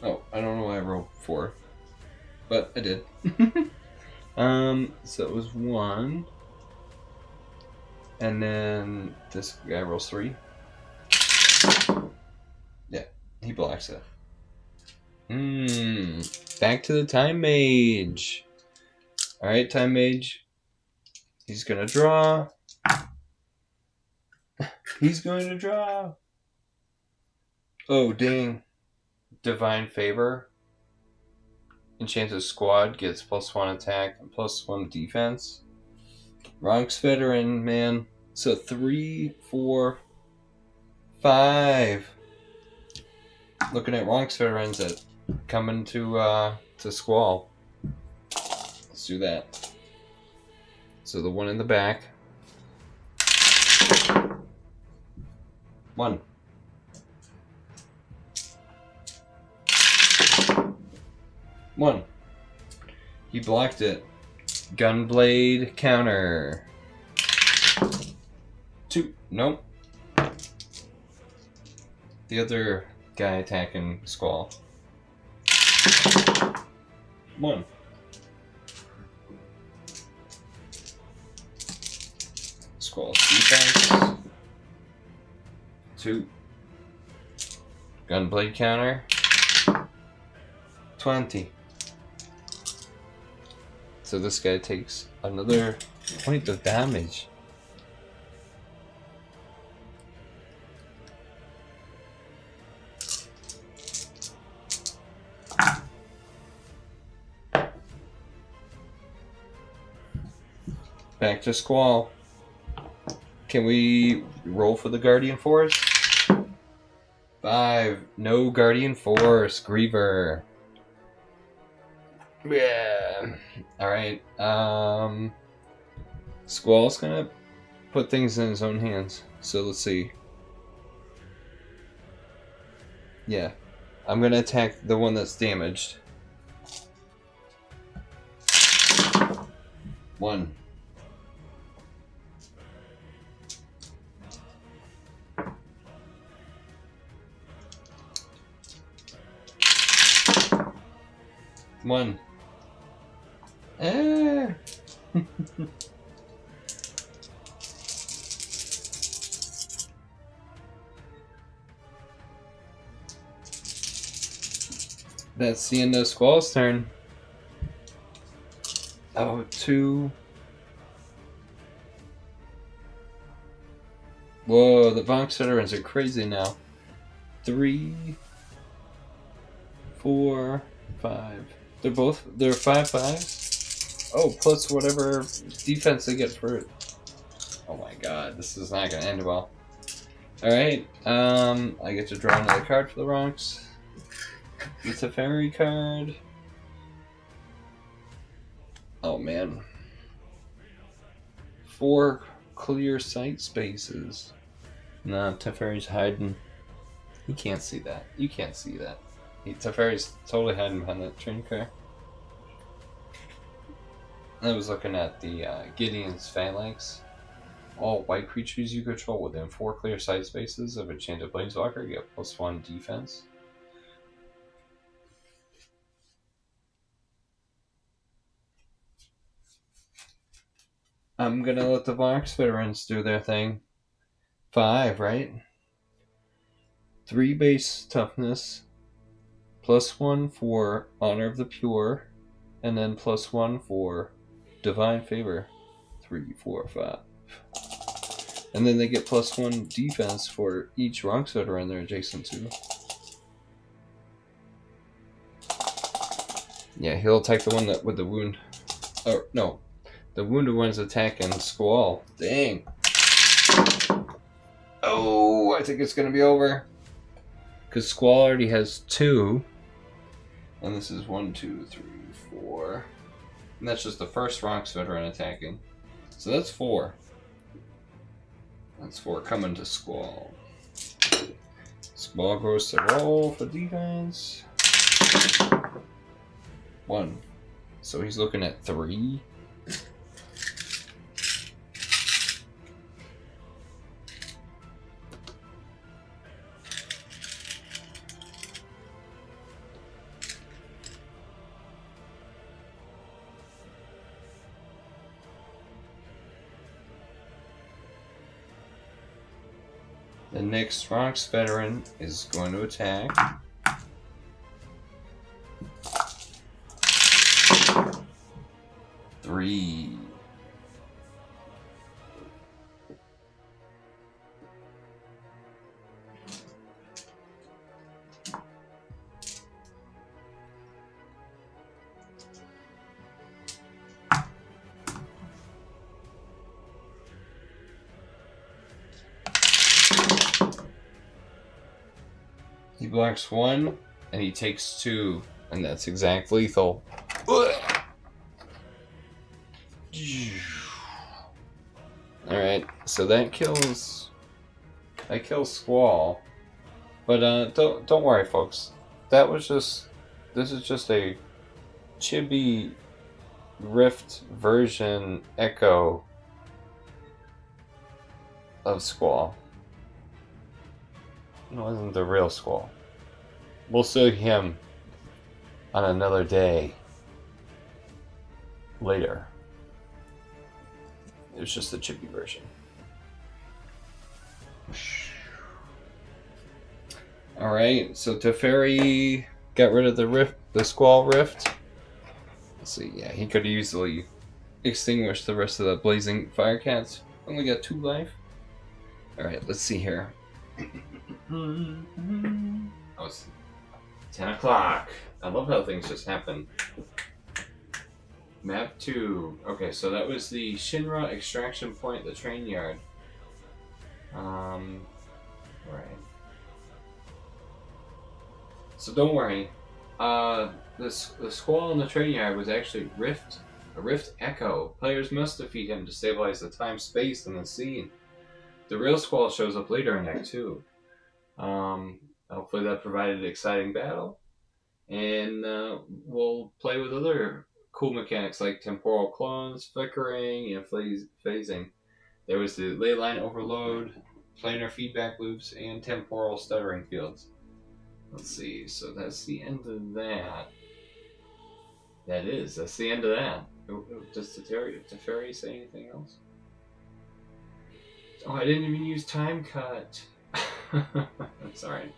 Oh, I don't know why I rolled 4, but I did. So it was 1, and then this guy rolls 3. Yeah, he blocks it. Back to the Time Mage. Alright, Time Mage. He's gonna draw. He's going to draw. Oh, dang. Divine Favor. Enchanted Squad gets +1 attack and +1 defense. Ronk's Veteran, man. So 3, 4, 5. Looking at Ronk's Veterans that coming to Squall. Let's do that. So the one in the back. 1. 1. He blocked it. Gunblade counter. 2. Nope. The other guy attacking Squall. 1. Squall's defense. 2. Gunblade counter. 20. So this guy takes another point of damage. Back to Squall. Can we roll for the Guardian Force? 5. No Guardian Force. Griever. Yeah. Alright. Squall's gonna put things in his own hands. So let's see. Yeah. I'm gonna attack the one that's damaged. 1. One. That's the end of Squall's turn. Oh, 2. Whoa, the Vonk veterans are crazy now. 3, 4, 5. They're 5/5s. Oh, plus whatever defense they get for it. Oh my god, this is not gonna end well. Alright, I get to draw another card for the Ronks. The Teferi card. Oh man. 4 clear sight spaces. Nah, Teferi's hiding. He can't see that. You can't see that. Teferi's totally hiding behind that train car. I was looking at the Gideon's Phalanx. All white creatures you control within 4 clear sight spaces of enchanted Planeswalker get +1 defense. I'm gonna let the Vox veterans do their thing. 5, right? 3 base toughness, +1 for Honor of the Pure, and then +1 for Divine Favor. 3, 4, 5. And then they get +1 defense for each Ronks veteran they're adjacent to. Yeah, he'll attack the one that with the wound. Oh, no. The wounded one's attacking Squall. Dang. Oh, I think it's going to be over. Because Squall already has 2. And this is 1, 2, 3, 4. And that's just the first Ronks veteran attacking. So that's 4. That's 4 coming to Squall. Squall goes to roll for defense. 1. So he's looking at 3. The next Ronks veteran is going to attack. 3. He blocks 1, and he takes 2, and that's exact lethal. Alright, so that kills Squall. But don't worry folks. This is just a chibi Rift version echo of Squall. It wasn't the real Squall. We'll see him on another day later. It was just the chippy version. Alright, so Teferi got rid of the Squall Rift. Let's see, yeah, he could easily extinguish the rest of the blazing Firecats. Only got 2 life. Alright, let's see here. Oh, it's 10 o'clock. I love how things just happen. Map 2. Okay, so that was the Shinra extraction point, the train yard. Right. So don't worry. The Squall in the train yard was actually a Rift Echo. Players must defeat him to stabilize the time, space, and the scene. The real Squall shows up later in Act 2. Hopefully that provided an exciting battle. And we'll play with other cool mechanics like temporal clones, flickering, and phasing. There was the ley line overload, planar feedback loops, and temporal stuttering fields. Let's see, so that's the end of that. That's the end of that. Does Teferi say anything else? Oh, I didn't even use time cut. That's alright.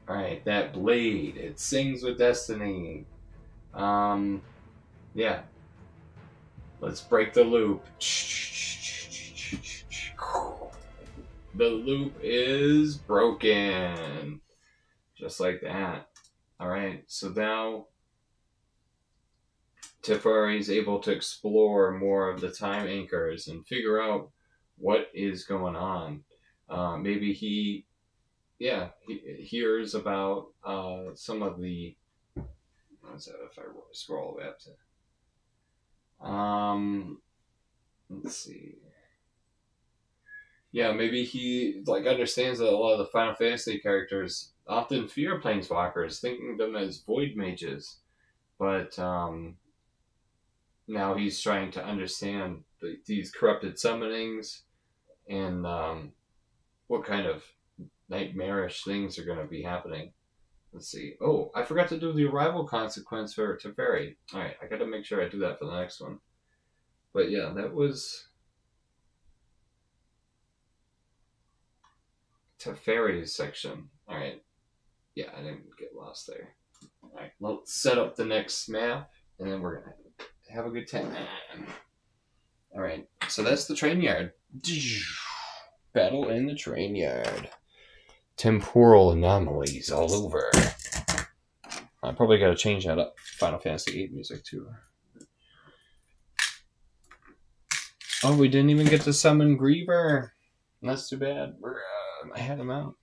Alright, that blade. It sings with destiny. Yeah. Let's break the loop. The loop is broken. Just like that. Alright, so now Teferi is able to explore more of the time anchors and figure out what is going on. Maybe he hears about some of the. What's that? If I scroll back to. Let's see. Yeah, maybe he understands that a lot of the Final Fantasy characters often fear Planeswalkers, thinking them as void mages, but now he's trying to understand these corrupted summonings and what kind of nightmarish things are going to be happening. Let's see. Oh, I forgot to do the arrival consequence for Teferi. Alright, I got to make sure I do that for the next one. But yeah, that was Teferi's section. Alright. Yeah, I didn't get lost there. Alright, let's set up the next map, and then we're going to have a good time. Alright, so that's the train yard. Battle in the train yard. Temporal anomalies all over. I probably got to change that up. Final Fantasy VIII music too. Oh, we didn't even get to summon Griever. That's too bad. I had him out.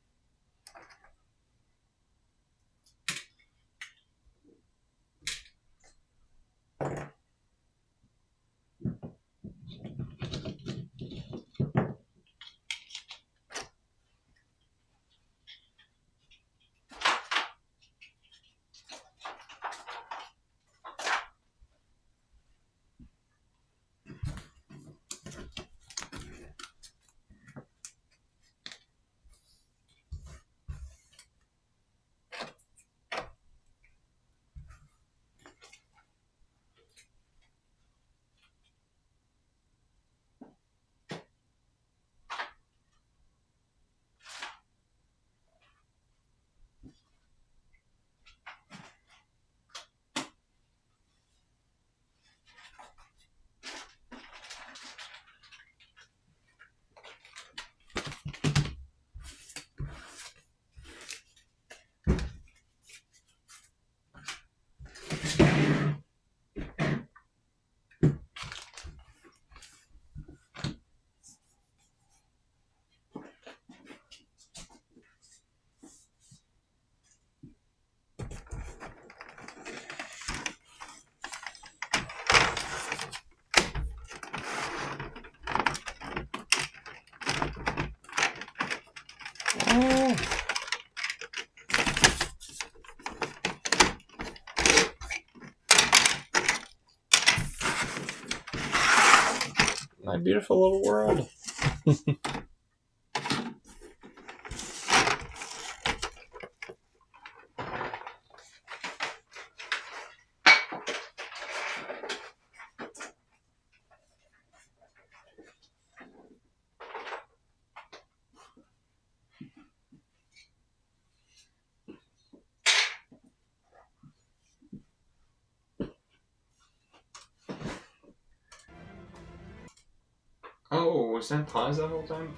My beautiful little world. was that pause that whole time?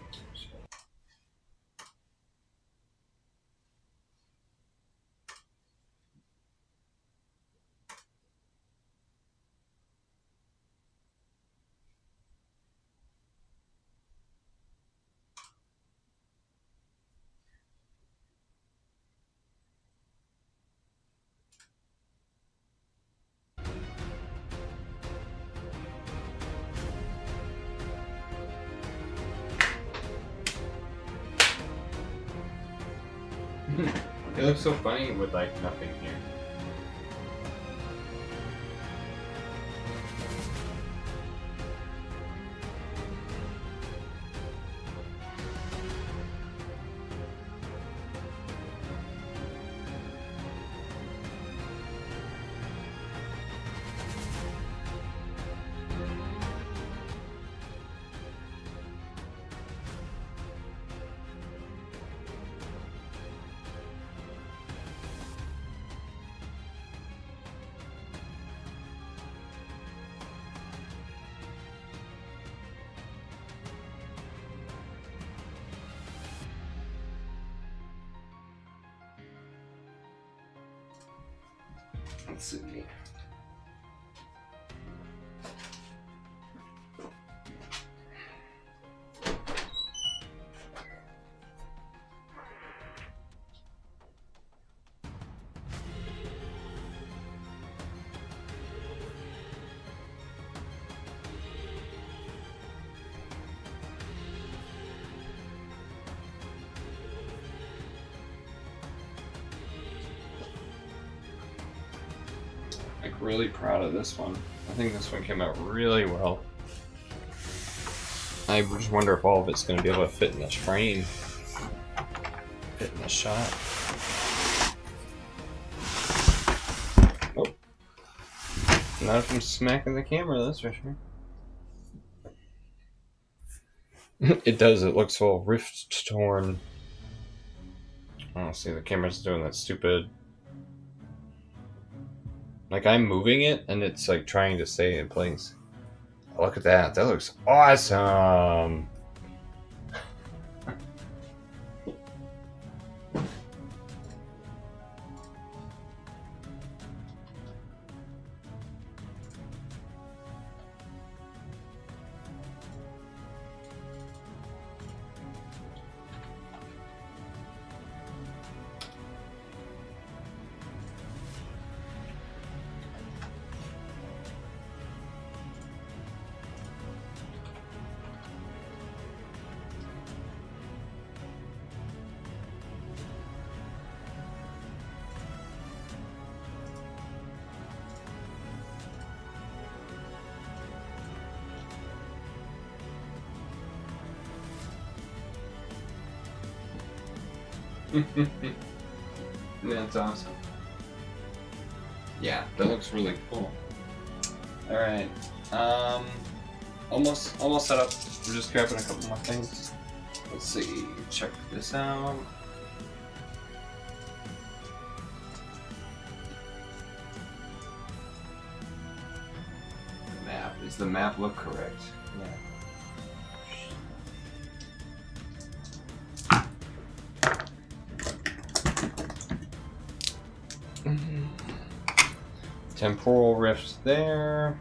It looks so funny with like nothing here. Let's see. Really proud of this one. I think this one came out really well. I just wonder if all of it's going to be able to fit in this frame. Fit in the shot. Oh. Not if I'm smacking the camera, that's for sure. It does, it looks all rift torn. Oh, see, the camera's doing that stupid... Like, I'm moving it, and it's, like, trying to stay in place. Look at that. That looks awesome! That's awesome. Yeah, that looks really cool. Alright. Almost set up. We're just grabbing a couple more things. Let's see. Check this out. The map. Does the map look correct? Yeah. Temporal rift there,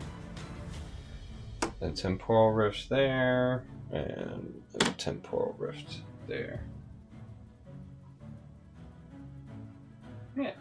a temporal rift there, and a temporal rift there. Yeah.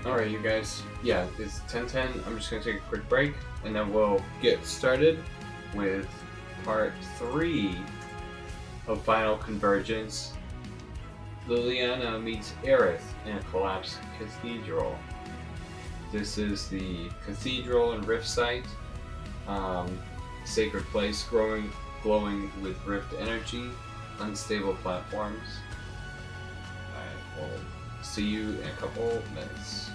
Alright, you guys. Yeah, it's 10:10. I'm just going to take a quick break, and then we'll get started with part 3 of Final Convergence. Liliana meets Aerith in a collapsed cathedral. This is the cathedral and rift site. Sacred place glowing with rift energy. Unstable platforms. Alright, we'll see you in a couple minutes.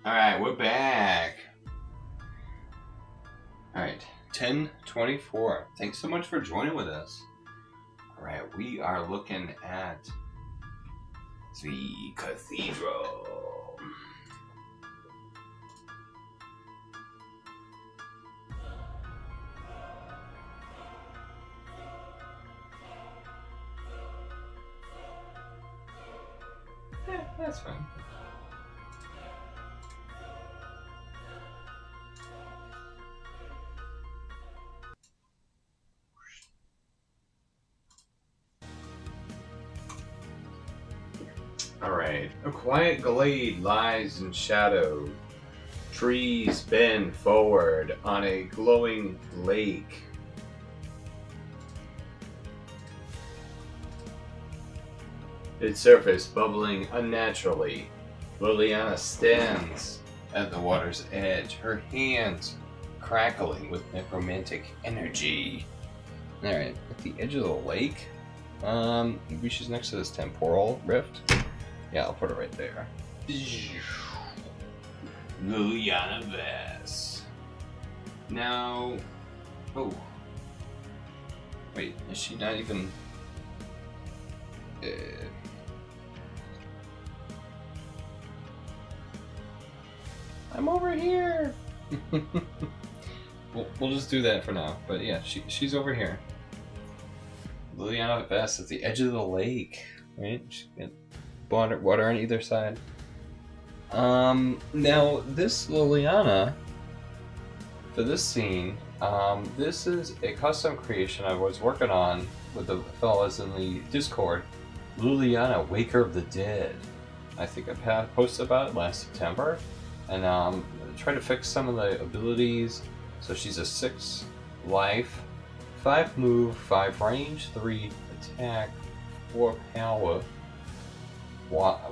Alright, we're back. Alright, 10:24. Thanks so much for joining with us. Alright, we are looking at the Cathedral. That's fine. Alright, a quiet glade lies in shadow. Trees bend forward on a glowing lake. Its surface bubbling unnaturally. Liliana stands at the water's edge, her hands crackling with necromantic energy. Alright, at the edge of the lake? Maybe she's next to this temporal rift? Yeah, I'll put it right there. Liliana Vess. Now... Oh. Wait, is she not even... I'm over here! we'll just do that for now. But yeah, she's over here. Liliana Vess at the edge of the lake. Right? She's got water on either side. Now, this Liliana, for this scene, this is a custom creation I was working on with the fellas in the Discord. Liliana, Waker of the Dead. I think I posted about it last September. And try to fix some of the abilities. So she's a 6 life, 5 move, 5 range, 3 attack, 4 power.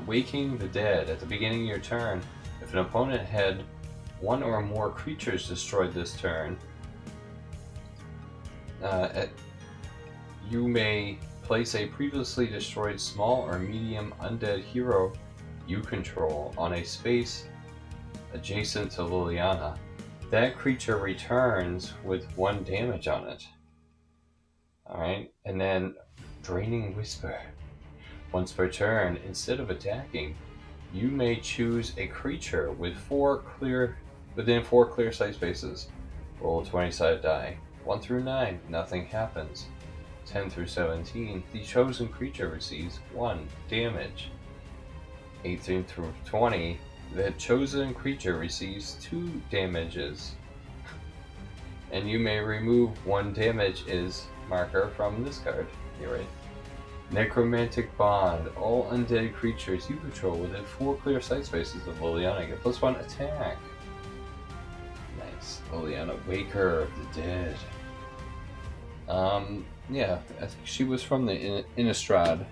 Waking the Dead. At the beginning of your turn, if an opponent had 1 or more creatures destroyed this turn, you may place a previously destroyed small or medium undead hero you control on a space adjacent to Liliana. That creature returns with 1 damage on it. Alright, and then Draining Whisper. Once per turn, instead of attacking, you may choose a creature with within 4 clear sight spaces. Roll a 20-sided die. 1 through 9, nothing happens. 10 through 17, the chosen creature receives 1 damage. 18 through 20, the chosen creature receives 2 damages. And you may remove 1 damage marker from this card. You're right. Necromantic Bond. All undead creatures you control within 4 clear sight spaces of Liliana get +1 attack. Nice. Liliana, Waker of the Dead. Yeah, I think she was from the Innistrad.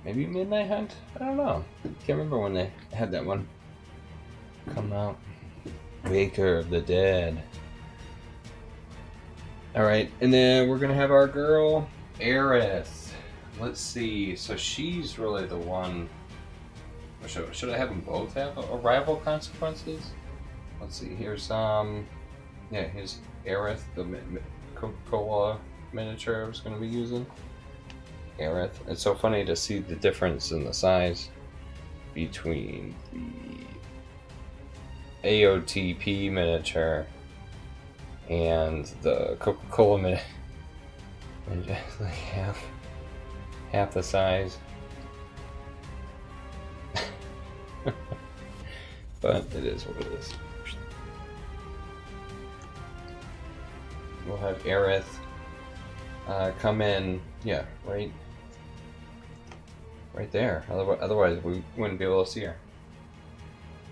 Maybe Midnight Hunt? I don't know. Can't remember when they had that one come out. Waker of the Dead. Alright, and then we're gonna have our girl, Aerith. Let's see. So she's really the one. Should I have them both have arrival consequences? Let's see. Here's here's Aerith, the Coca-Cola miniature I was going to be using. Aerith. It's so funny to see the difference in the size between the AOTP miniature and the Coca-Cola miniature. Like half the size. But it is what it is. We'll have Aerith come in, yeah, right there. Otherwise, we wouldn't be able to see her.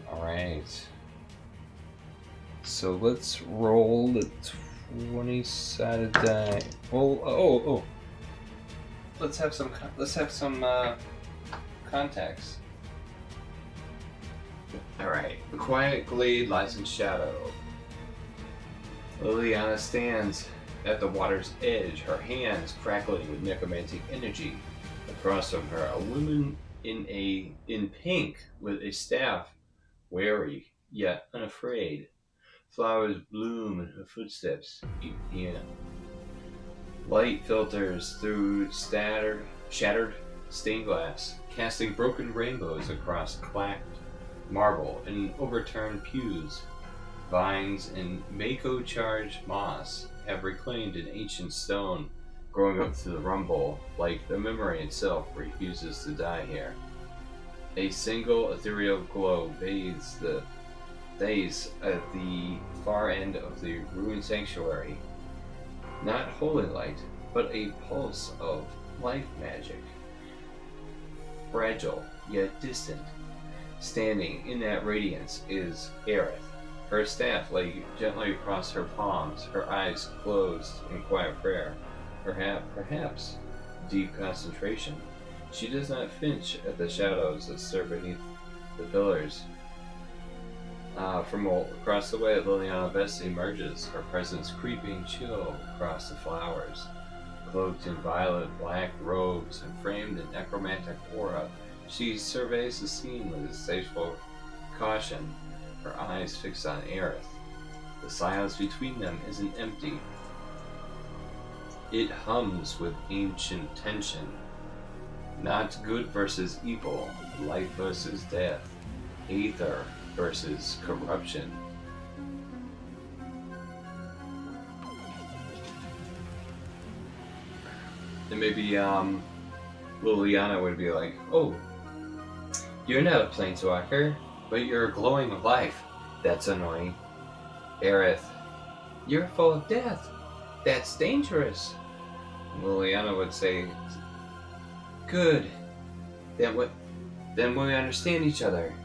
Alright. So let's roll the 20-sided die. Oh. Let's have some context. Alright. The quiet glade lies in shadow. Liliana stands at the water's edge, her hands crackling with necromantic energy. Across from her, a woman in pink with a staff wary, yet unafraid. Flowers bloom in her footsteps. Yeah. Light filters through shattered stained glass, casting broken rainbows across clacked marble and overturned pews. Vines and Mako-charged moss have reclaimed an ancient stone, growing up through the rumble, like the memory itself refuses to die here. A single ethereal glow bathes at the far end of the ruined sanctuary. Not holy light, but a pulse of life magic. Fragile, yet distant. Standing in that radiance is Aerith. Her staff lay gently across her palms, her eyes closed in quiet prayer. Perhaps deep concentration. She does not flinch at the shadows that stir beneath the pillars. From across the way, Liliana Vesta emerges, her presence creeping chill across the flowers. Cloaked in violet black robes and framed in necromantic aura, she surveys the scene with distasteful caution, her eyes fixed on Aerith. The silence between them isn't empty. It hums with ancient tension. Not good versus evil, life versus death, Aether versus corruption. And maybe Liliana would be like, "Oh, you're not a planeswalker, but you're a glowing life. That's annoying." Aerith, "You're full of death. That's dangerous." Liliana would say, "Good. Then we understand each other."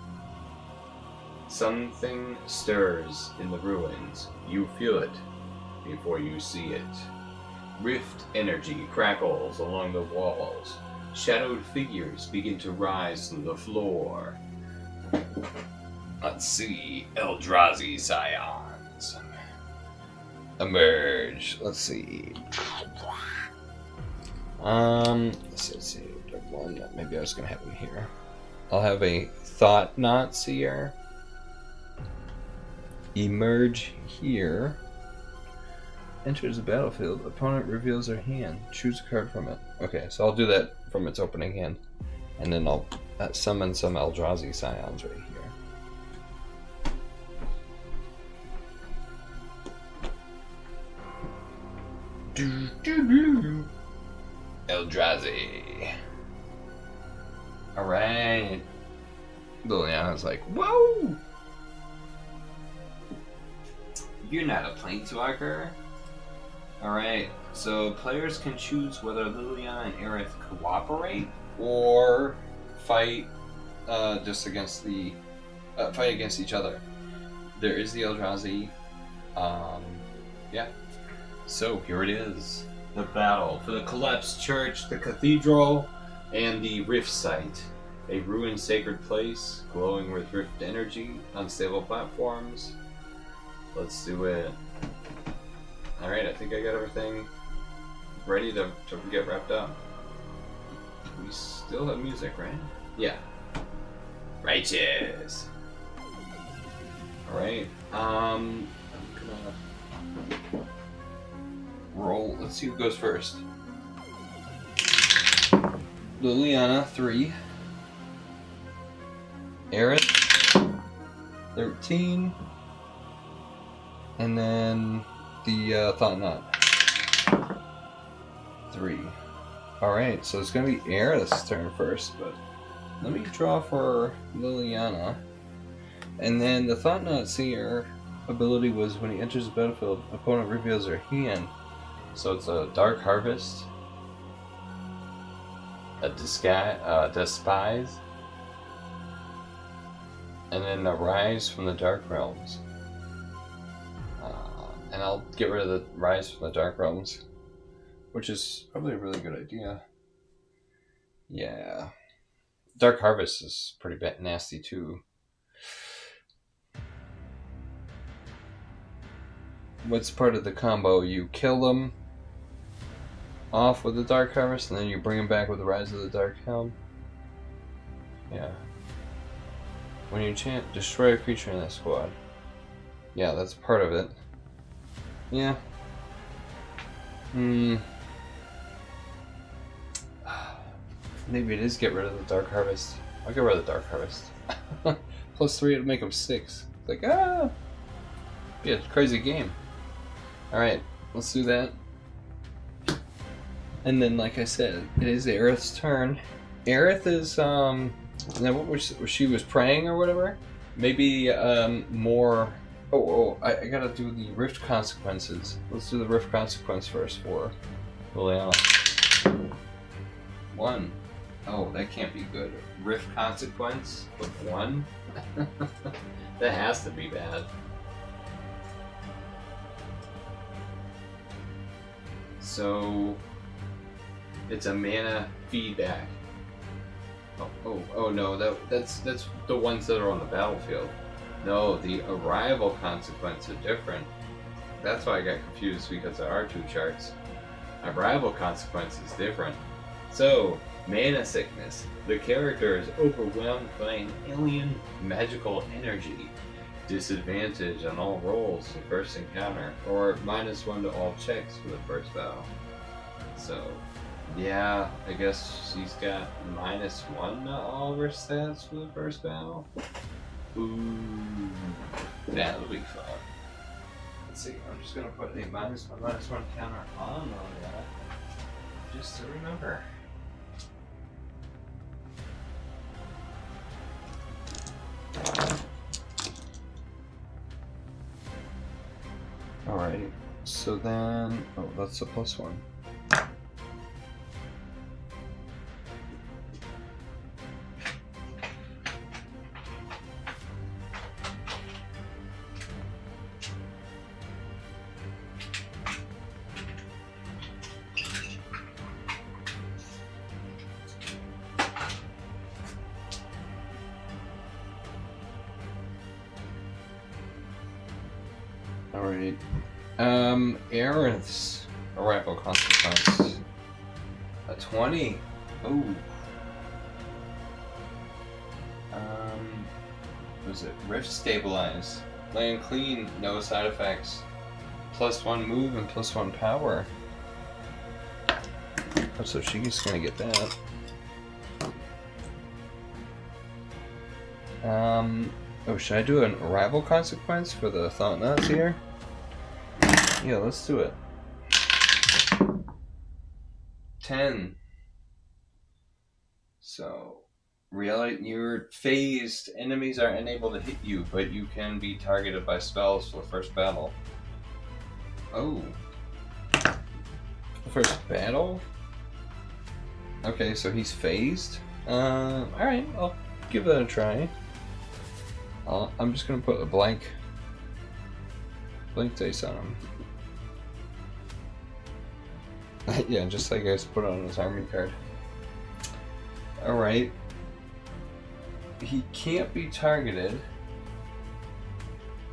Something stirs in the ruins. You feel it before you see it. Rift energy crackles along the walls. Shadowed figures begin to rise from the floor. Let's see. Eldrazi scions emerge. Let's see. Let's see. One. Maybe I was gonna have him here. I'll have a Thought Knot Seer emerge here. Enters the battlefield. Opponent reveals their hand. Choose a card from it. Okay, so I'll do that from its opening hand, and then I'll summon some Eldrazi scions right here. Eldrazi. Alright. Liliana's like, "Whoa! You're not a planeswalker." Alright, so players can choose whether Liliana and Aerith cooperate or fight just against fight against each other. There is the Eldrazi. Yeah. So here it is. The battle for the collapsed church, the cathedral, and the rift site. A ruined sacred place, glowing with rift energy, unstable platforms. Let's do it. Alright, I think I got everything ready to get wrapped up. We still have music, right? Yeah. Righteous. Alright, I'm gonna roll. Let's see who goes first. Liliana, 3. Aerith, 13. And then the Thought Knot, 3. Alright, so it's going to be Aerith's turn first, but let me draw for Liliana. And then the Thought Knot Seer ability was when he enters the battlefield, opponent reveals their hand. So it's a Dark Harvest, a Despise, and then a Rise from the Dark Realms. And I'll get rid of the Rise from the Dark Realms, which is probably a really good idea. Yeah. Dark Harvest is pretty nasty too. What's part of the combo? You kill them off with the Dark Harvest, and then you bring them back with the Rise of the Dark Helm. Yeah. When you enchant, destroy a creature in that squad. Yeah, that's part of it. Yeah. Maybe it is get rid of the Dark Harvest. I'll get rid of the Dark Harvest. +3 to make them 6. It's like, ah! Yeah, it's a crazy game. Alright, let's do that. And then, like I said, it is Aerith's turn. Aerith is, now what was she was praying or whatever? Maybe, more... I gotta do the Rift Consequences. Let's do the Rift Consequence first for Liliana. 1. Oh, that can't be good. Rift Consequence with 1? That has to be bad. So, it's a mana feedback. Oh no, that's the ones that are on the battlefield. No, the arrival consequence are different. That's why I got confused, because there are 2 charts. Arrival consequence is different. So, mana sickness. The character is overwhelmed by an alien magical energy. Disadvantage on all rolls in first encounter, or -1 to all checks for the first battle. So, yeah, I guess she's got -1 to all of her stats for the first battle. Ooh, that'll be fun. Let's see, I'm just gonna put a -1 counter on that, just to remember. Alright, so then, oh, that's a +1. Alright. Aerith's arrival consequence. A 20. Ooh. What was it? Rift Stabilize. Land clean, no side effects. +1 move and +1 power. Oh, so she's gonna get that. Oh, should I do an arrival consequence for the Thought Knots here? Yeah, let's do it. 10. So, reality, you're phased. Enemies are unable to hit you, but you can be targeted by spells for the first battle. Oh. The first battle? Okay, so he's phased? Alright, I'll give that a try. I'm just gonna put a blank dice on him. Yeah, just like I put on his army card. Alright. He can't be targeted,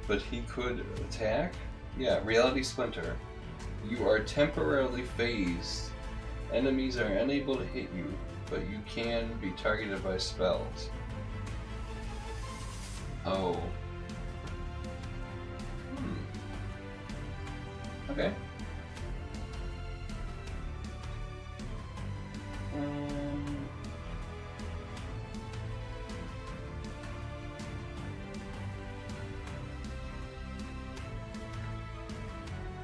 but he could attack. Yeah, Reality Splinter. You are temporarily phased. Enemies are unable to hit you, but you can be targeted by spells. Oh. Okay.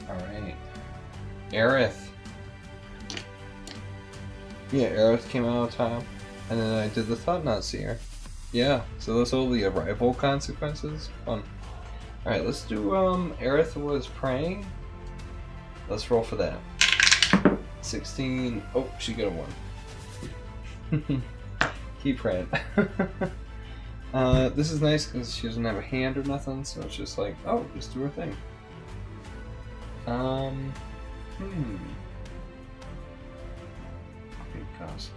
Alright. Aerith. Yeah, Aerith came out on top, and then I did the Thought Knot Seer. Yeah, so those are all the arrival consequences. Fun. Alright, let's do, Aerith was praying. Let's roll for that. 16. Oh, she got a 1. Keep praying. This is nice because she doesn't have a hand or nothing, so it's just like, oh, just do her thing. Big cost.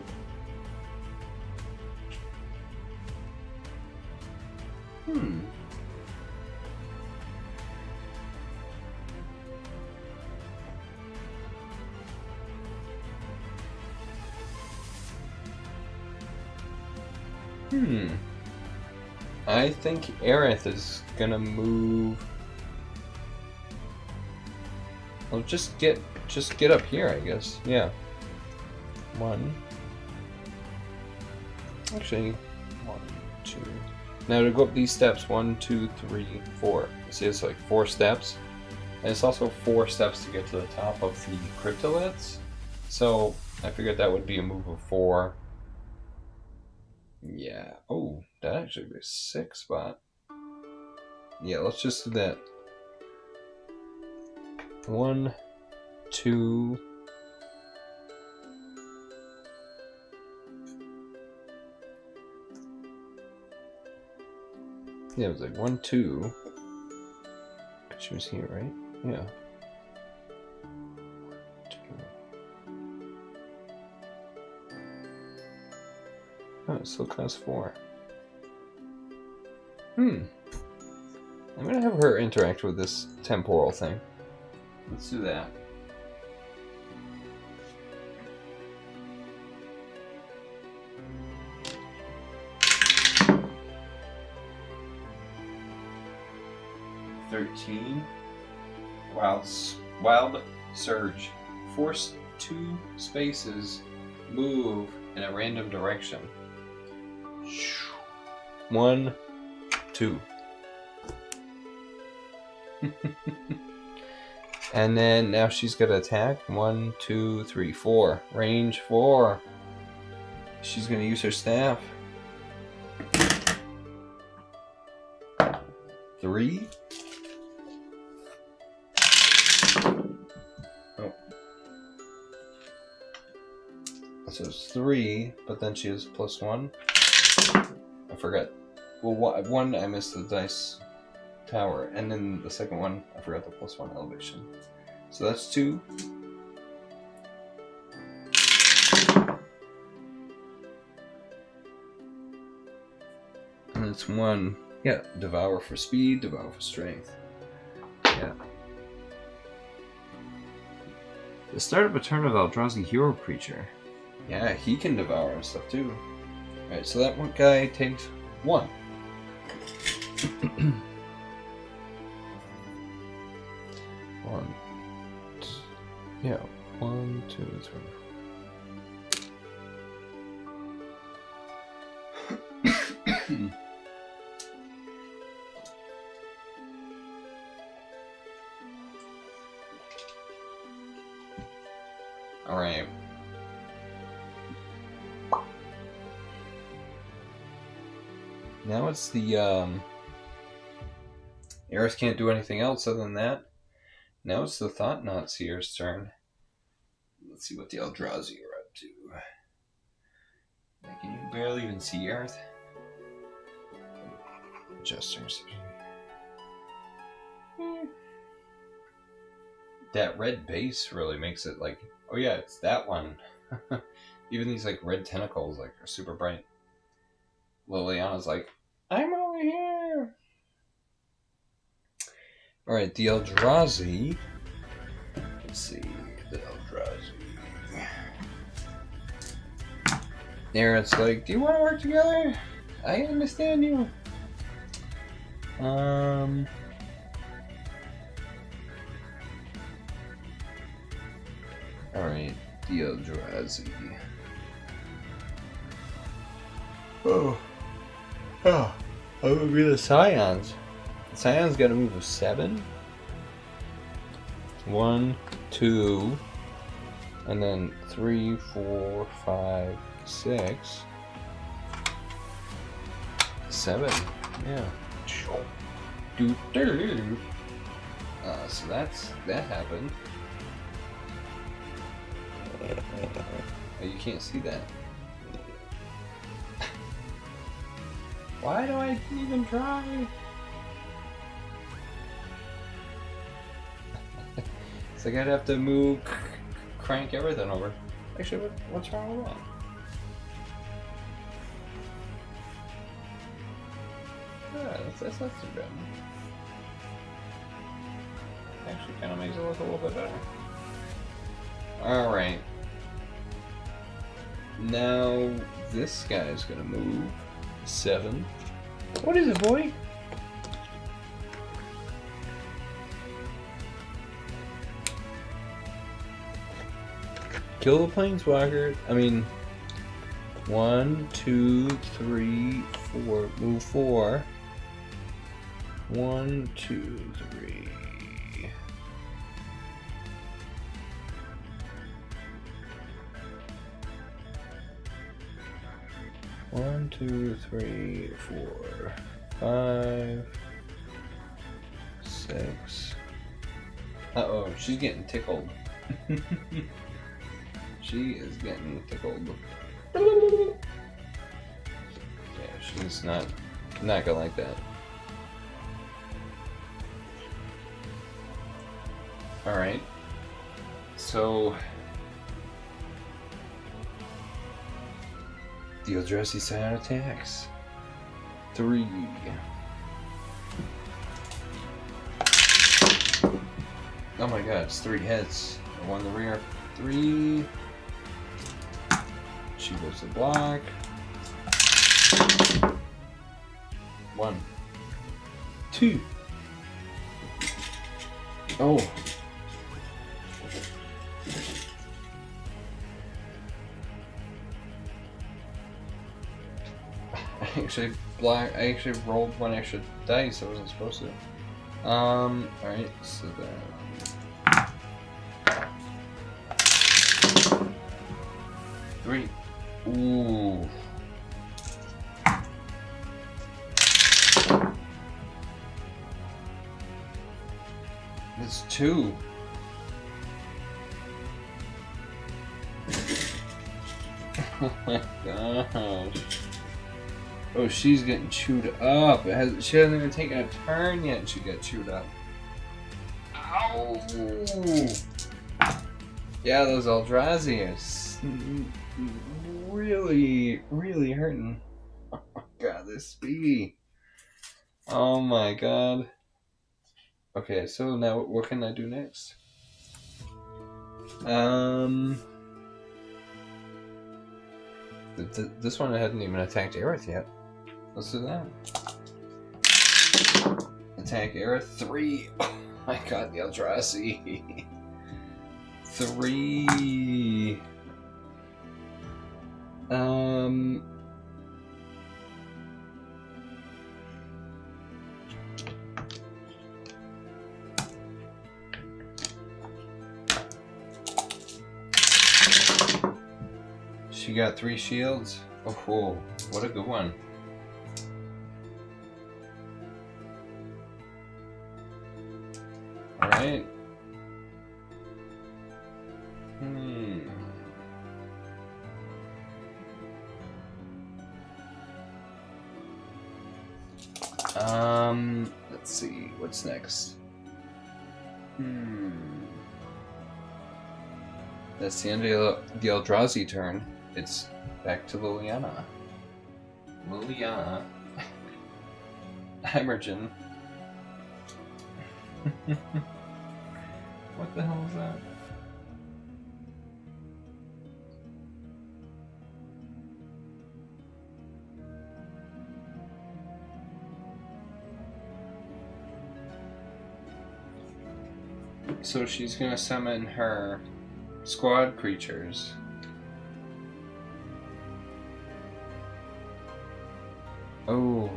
I think Aerith is gonna move. Well, just get up here, I guess. Yeah. 1. Actually, 1, 2. Now to go up these steps, 1, 2, 3, 4. See, it's like 4 steps, and it's also 4 steps to get to the top of the cryptoliths. So I figured that would be a move of 4. Yeah. Oh, that actually be a 6 spot. Yeah, let's just do that. 1, 2. Yeah, it was like 1, 2. She was here, right? Yeah. 2. Oh, it still costs 4. I'm gonna have her interact with this temporal thing. Let's do that. Wild Surge. Force 2 spaces move in a random direction. 1, 2. And then now she's gonna attack. 1, 2, 3, 4. Range 4. She's gonna use her staff. 3. Oh. So it's 3, but then she has +1. I forgot. Well, 1 I missed the dice tower, and then the second one I forgot the +1 elevation. So that's 2. And it's 1. Yeah, devour for speed, devour for strength. Yeah. The start of a turn of Eldrazi hero creature. Yeah, he can devour and stuff too. Alright, so that one guy takes 1. One. Yeah, 1, 2, 3. Alright. Now it's the, Aerith can't do anything else other than that. Now it's the Thought-Knot Seer's turn. Let's see what the Eldrazi are up to. Can you barely even see Aerith? Adjusters. That red base really makes it like, oh yeah, it's that one. Even these like red tentacles like are super bright. Liliana's like, I'm over here. Alright, the Eldrazi. Let's see, the Eldrazi. Aerith's like, do you want to work together? I understand you. Alright, the Eldrazi. Oh, that would be the Scions. The Scions got a move of 7. 1, 2, and then 3, 4, 5, 6, 7. Yeah. So that happened. Oh, you can't see that. Why do I even try? It's like I'd have to crank everything over. Actually, what's wrong with that? Yeah, that's not too bad. Actually, kind of makes it look a little bit better. Alright. Now, this guy's gonna move 7. What is it, boy? Kill the Planeswalker. I mean, 1, 2, 3, 4. Move 4. 1, 2, 3. One, 2, 3, 4, 5, 6. Uh-oh, she's getting tickled. She is getting tickled. Yeah, she's not gonna like that. Alright. So the Eldrazi Scion attacks. 3. Oh my god, it's 3 hits. 1 in the rear. 3. She goes to block. 1. 2. Oh. I actually rolled 1 extra dice. I wasn't supposed to. Alright, so then 3. Ooh. It's 2. Oh my gosh. Oh, she's getting chewed up. She hasn't even taken a turn yet and she got chewed up. Ow! Yeah, those Eldrazi are really, really hurting. Oh my god, this speedy. Oh my god. Okay, so now what can I do next? This one I hadn't even attacked Aerith yet. Let's do that. Attack Aerith 3. Oh my god, the Eldrazi. 3. She got 3 shields. Oh, what a good one. Alright. Let's see, what's next? That's the end of the Eldrazi turn. It's back to Liliana. Liliana. Hemorrhaging. What the hell is that? So she's gonna summon her squad creatures. Oh.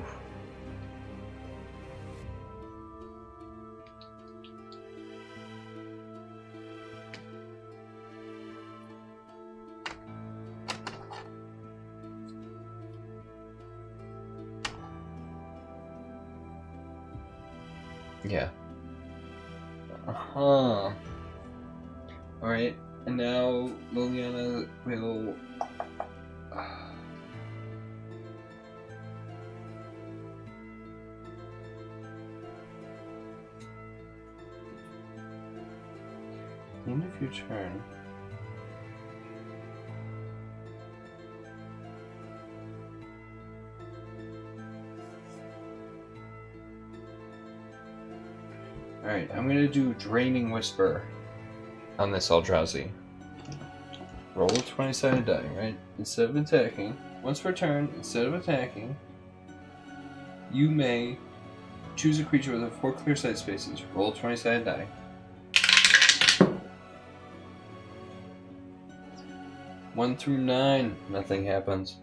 Yeah. Alright, and now Liliana will... End of your turn. Alright, I'm gonna do Draining Whisper on this Eldrazi. Roll a 20-sided die, right? Instead of attacking, once per turn, instead of attacking, You may choose a creature with 4 clear sight spaces. Roll a 20-sided die. One through 9. Nothing happens.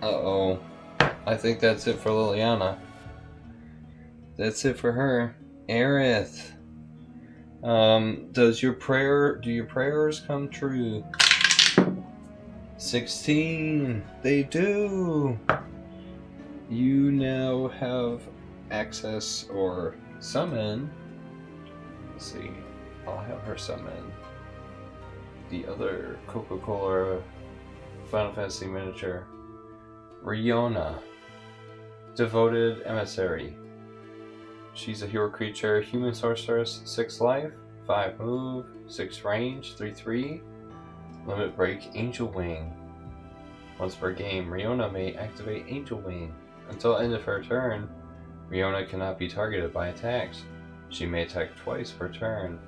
Uh-oh. I think that's it for Liliana. That's it for her. Aerith. Do your prayers come true? 16. They do. You now have access or summon. Let's see. I'll have her summon the other Coca-Cola Final Fantasy miniature. Riona. Devoted Emissary. She's a hero creature, human sorceress, 6 life, 5 move, 6 range, 3/3. Limit break, Angel Wing. Once per game, Riona may activate Angel Wing. Until end of her turn, Riona cannot be targeted by attacks. She may attack twice per turn.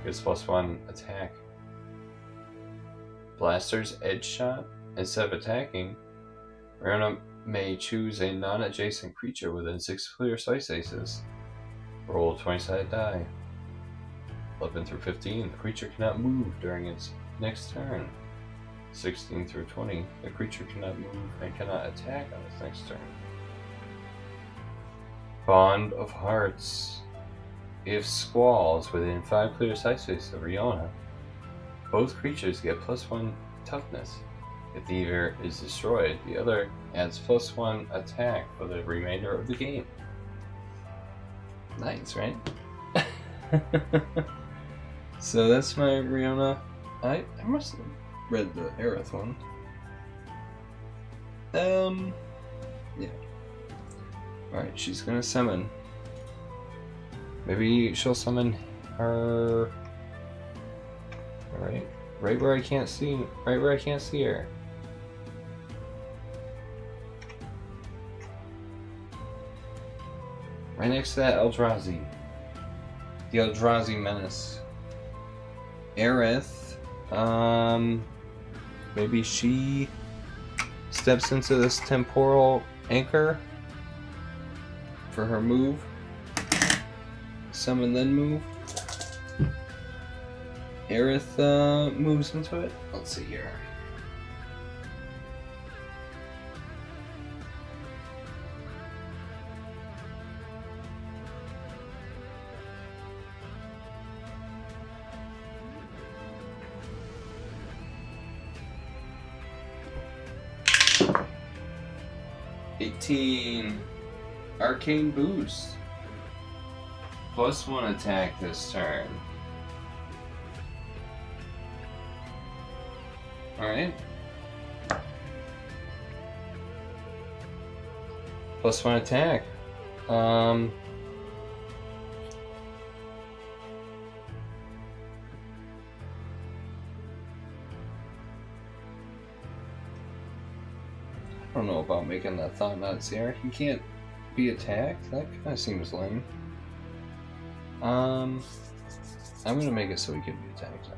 Gets +1 attack. Blaster's Edge Shot. Instead of attacking, Riona may choose a non-adjacent creature within 6 clear sight spaces. Roll a 20-sided die. 11 through 15. The creature cannot move during its next turn. 16 through 20. The creature cannot move and cannot attack on its next turn. Bond of Hearts. If Squall is within 5 clear sight spaces of Riona, both creatures get +1 toughness. If either is destroyed, the other adds +1 attack for the remainder of the game. Nice, right? So that's my Riona. I must have read the Aerith one. Yeah. Alright, she's gonna summon. Maybe she'll summon her. Alright. Right where I can't see her. Right next to that Eldrazi. The Eldrazi Menace. Aerith. Maybe she steps into this temporal anchor for her move. Summon then move. Aerith moves into it. Let's see here. Arcane Boost. +1 attack this turn. Alright. +1 attack. I don't know about making that thought nuts here. You can't be attacked? That kind of seems lame. I'm gonna make it so he can be attacked.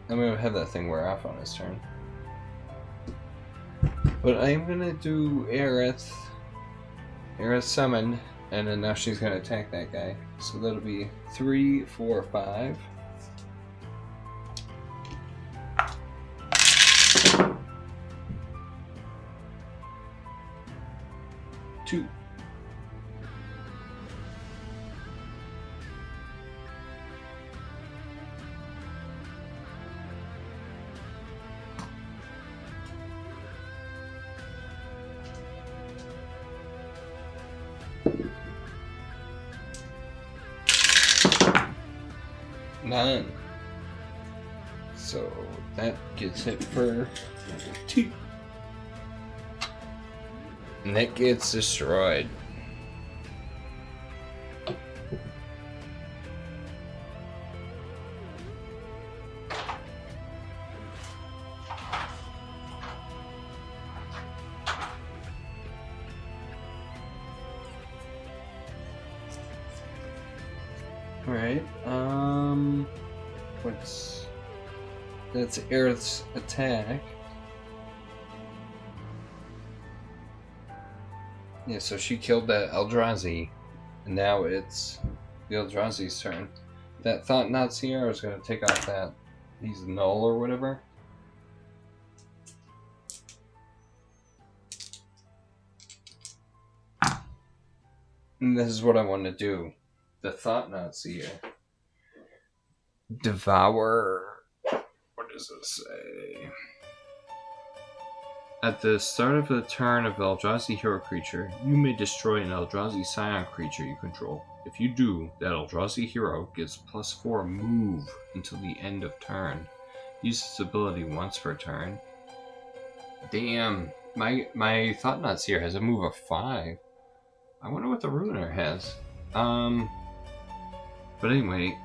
I'm gonna have that thing wear off on his turn. But I'm gonna do Aerith summon, and then now she's gonna attack that guy. So that'll be 3, 4, 5. Two. None. So that gets hit for 2. And that gets destroyed. Alright, that's Aerith's attack. Yeah, so she killed that Eldrazi, and now it's the Eldrazi's turn. That Thought Knot Seer is going to take off that. He's null or whatever. And this is what I want to do. The Thought Knot Seer. Devour. What does it say? At the start of the turn of Eldrazi hero creature, you may destroy an Eldrazi Scion creature you control. If you do, that Eldrazi hero gets +4 move until the end of turn. Use this ability once per turn. Damn, my Thought Knot Seer has a move of 5. I wonder what the Ruiner has. But anyway,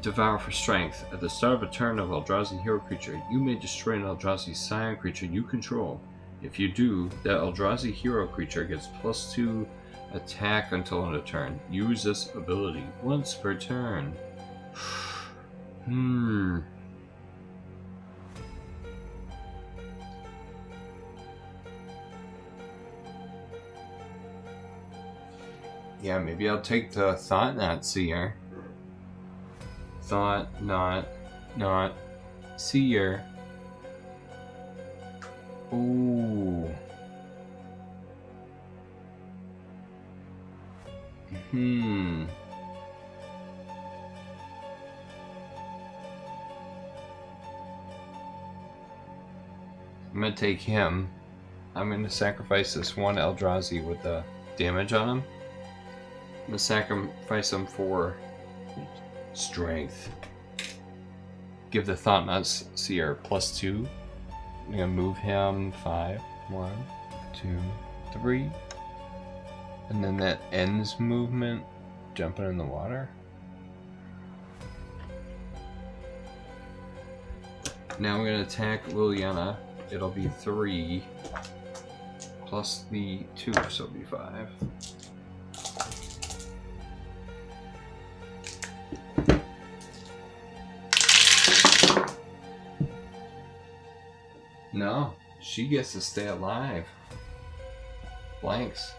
Devour for strength. At the start of a turn of Eldrazi hero creature, you may destroy an Eldrazi Scion creature you control. If you do, that Eldrazi hero creature gets +2 attack until end of turn. Use this ability once per turn. Yeah, maybe I'll take the Thought Knot Seer. Thought Knot Seer. Ooh. I'm gonna take him. I'm gonna sacrifice this one Eldrazi with the damage on him. I'm gonna sacrifice him for strength. Give the Thought Knot Seer +2. I'm gonna move him 5. 1, 2, 3. And then that ends movement, jumping in the water. Now I'm gonna attack Liliana. It'll be 3 plus the 2, so it'll be 5. No, she gets to stay alive. Blanks.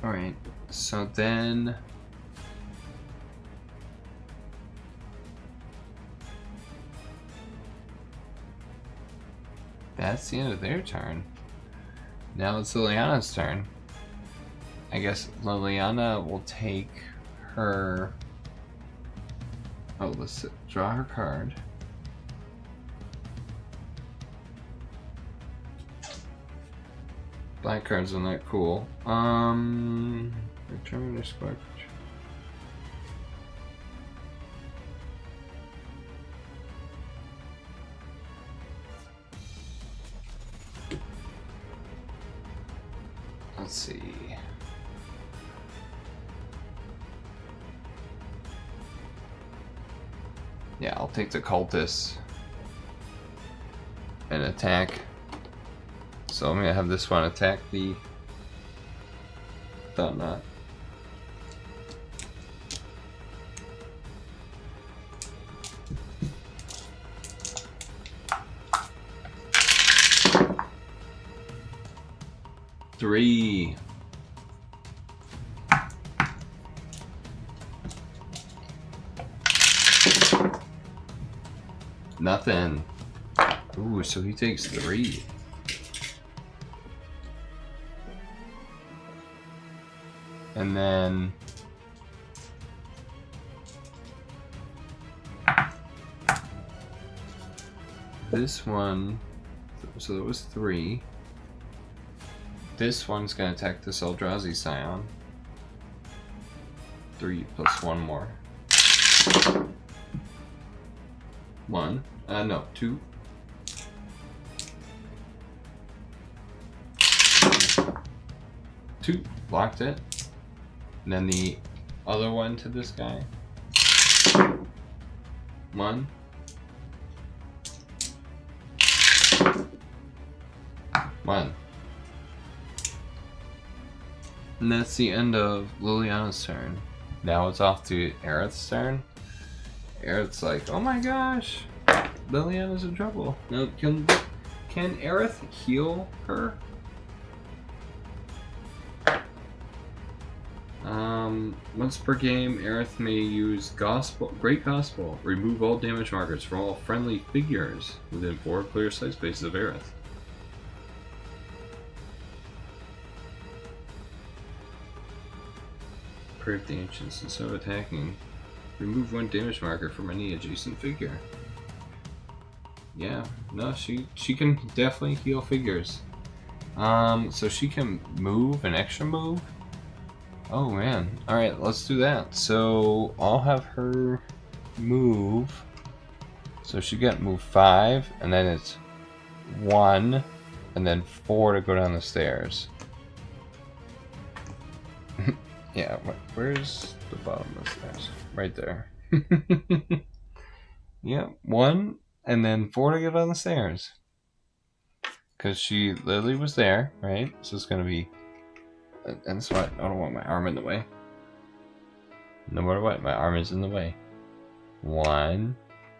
Alright, so then that's the end of their turn. Now it's Liliana's turn. I guess Liliana will take her... Oh, let's draw her card. Black cards are not cool. Return this card. Let's see. Yeah, I'll take the Cultist and attack. So I'm gonna have this one attack the Thought Knot. Three. Nothing. Ooh, so he takes 3. And then this one, so there was 3. This one's gonna attack this Eldrazi Scion. 3 plus 1 more. 1. No, 2. 2. Blocked it. And then the other one to this guy. 1. One. And that's the end of Liliana's turn. Now it's off to Aerith's turn. Aerith's like, oh my gosh, Liliana's in trouble. Now, can Aerith heal her? Once per game, Aerith may use Great Gospel. Remove all damage markers for all friendly figures within 4 clear sight spaces of Aerith. Protect the Ancients. Instead of attacking, remove 1 damage marker from any adjacent figure. Yeah, no, she can definitely heal figures. So she can move, an extra move? Oh man, alright, let's do that. So I'll have her move. So she got move 5, and then it's 1, and then 4 to go down the stairs. Yeah, where's the bottom of the stairs? Right there. Yeah, 1, and then 4 to get on the stairs. Because she literally was there, right? So it's going to be... And that's why I don't want my arm in the way. No matter what, my arm is in the way. 1,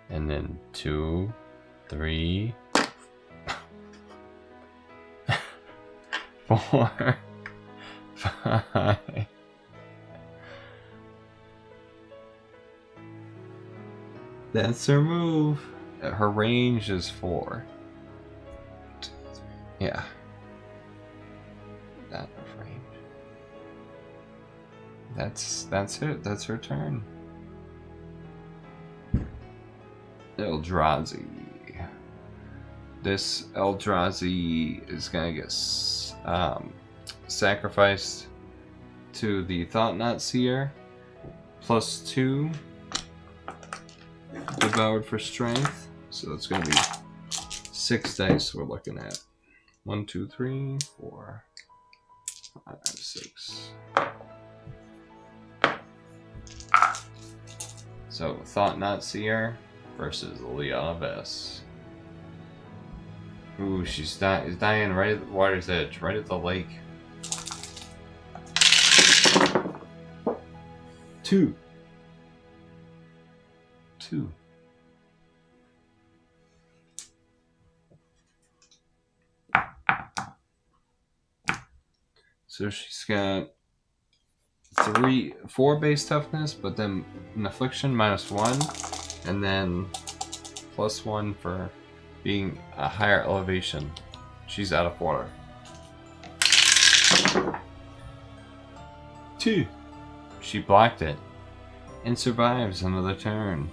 and then 2, 3, 4, 5. That's her move. Her range is 4. Yeah. That range. That's it. That's her turn. Eldrazi. This Eldrazi is gonna get sacrificed to the Thought-Knot Seer. +2. Devoured for strength. So it's gonna be 6 dice we're looking at. 1, 2, 3, 4, 5, 6. So Thought-Knot Seer versus Liliana Vess. Ooh, she's dying right at the water's edge, right at the lake. 2. So she's got 4 base toughness, but then an affliction -1, and then +1 for being a higher elevation. She's out of water. 2. She blocked it and survives another turn.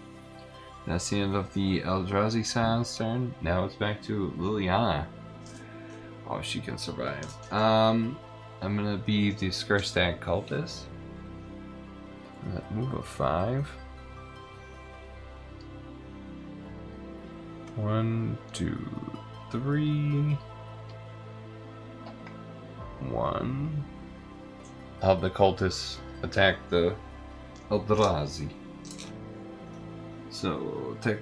That's the end of the Eldrazi Scion's turn. Now it's back to Liliana. Oh, she can survive. I'm gonna be the Skurstag Cultist. Move of 5. 1, 2, 3. 1. I'll have the Cultists attack the Eldrazi. So, the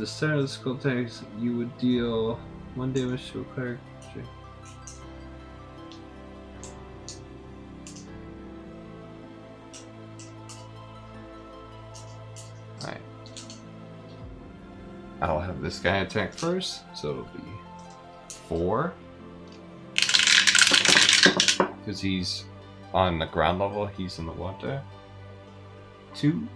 start of the skull attacks, you would deal 1 damage to a cleric. Alright. I'll have this guy attack first, so it'll be 4. Because he's on the ground level, he's in the water. 2.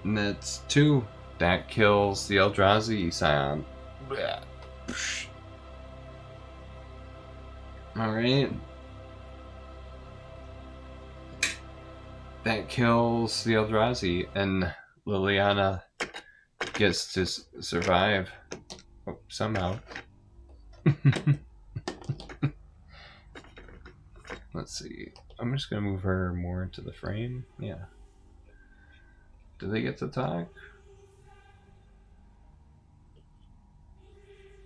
And that's 2. That kills the Eldrazi Scion. Alright. That kills the Eldrazi, and Liliana gets to survive. Oh, somehow. Let's see. I'm just gonna move her more into the frame. Yeah. Do they get to talk?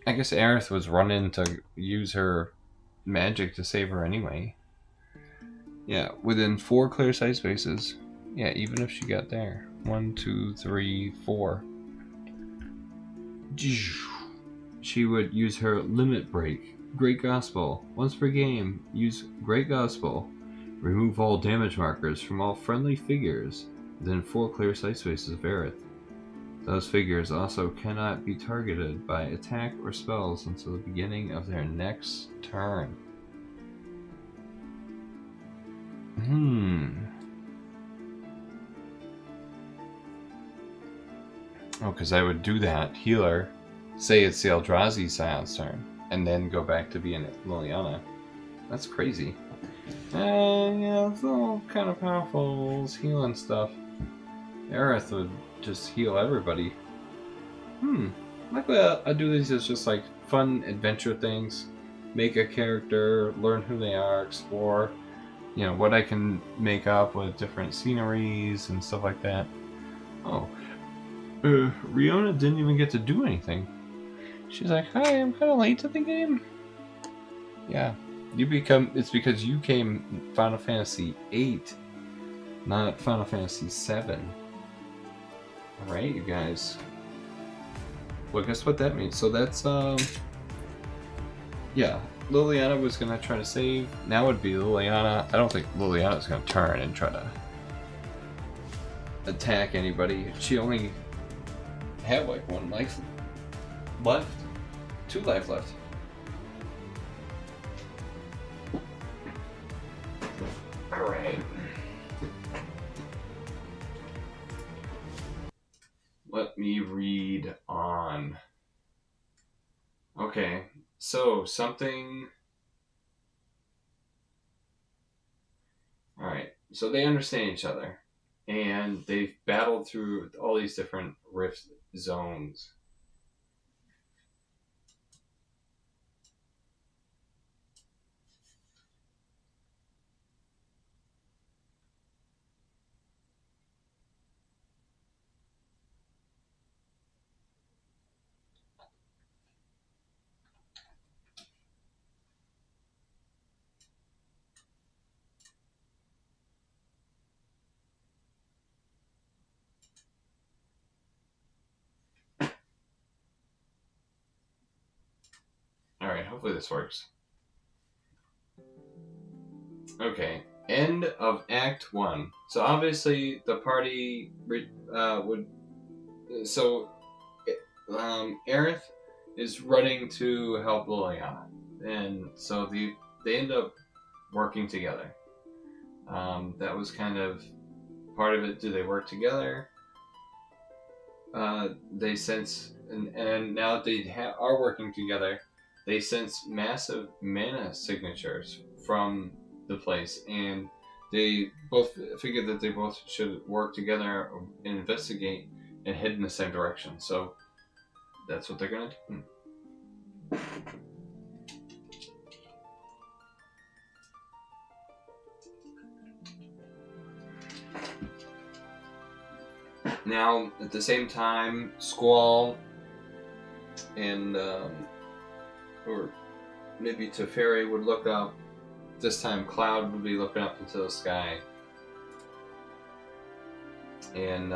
I guess Aerith was running to use her magic to save her anyway. Yeah, within 4 clear sight spaces. Yeah, even if she got there. 1, 2, 3, 4. She would use her limit break. Great Gospel. Once per game, use Great Gospel. Remove all damage markers from all friendly figures within 4 clear sight spaces of Aerith. Those figures also cannot be targeted by attack or spells until the beginning of their next turn. Oh, because I would do that. Healer. Say it's the Eldrazi Scion's turn. And then go back to being Liliana. That's crazy. Yeah, it's all kind of powerful. It's healing stuff. Aerith would just heal everybody. Luckily, I do these as just like fun adventure things. Make a character, learn who they are, explore, you know, what I can make up with different sceneries and stuff like that. Oh, Riona didn't even get to do anything. She's like, "Hi, I'm kind of late to the game." Yeah, it's because you came Final Fantasy VIII, not Final Fantasy VII. All right, you guys. Well, guess what that means? So that's yeah. Liliana was gonna try to save. Now would be Liliana. I don't think Liliana's gonna turn and try to attack anybody. She only had like 1 life left, 2 life left. All right. Let me read on. Okay, so something. Alright, so they understand each other. And they've battled through all these different rift zones. Alright, hopefully this works. Okay, end of Act 1. So obviously the party would... So, Aerith is running to help Liliana. And so they end up working together. That was kind of part of it. Do they work together? They sense... And now that they are working together, they sense massive mana signatures from the place, and they both figure that they both should work together and investigate and head in the same direction. So that's what they're gonna do. Now, at the same time, Squall and or maybe Teferi would look up. This time, Cloud would be looking up into the sky, and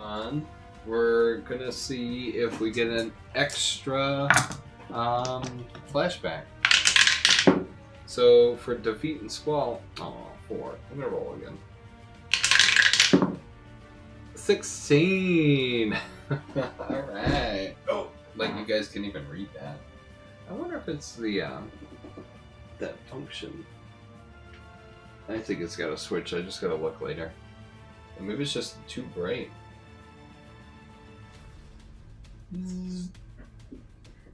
on, we're gonna see if we get an extra flashback. So for defeat and Squall, 4. I'm gonna roll again. 16. All right. Oh, like you guys can even read that. I wonder if it's the that function. I think it's got a switch. I just gotta look later. Or maybe it's just too bright.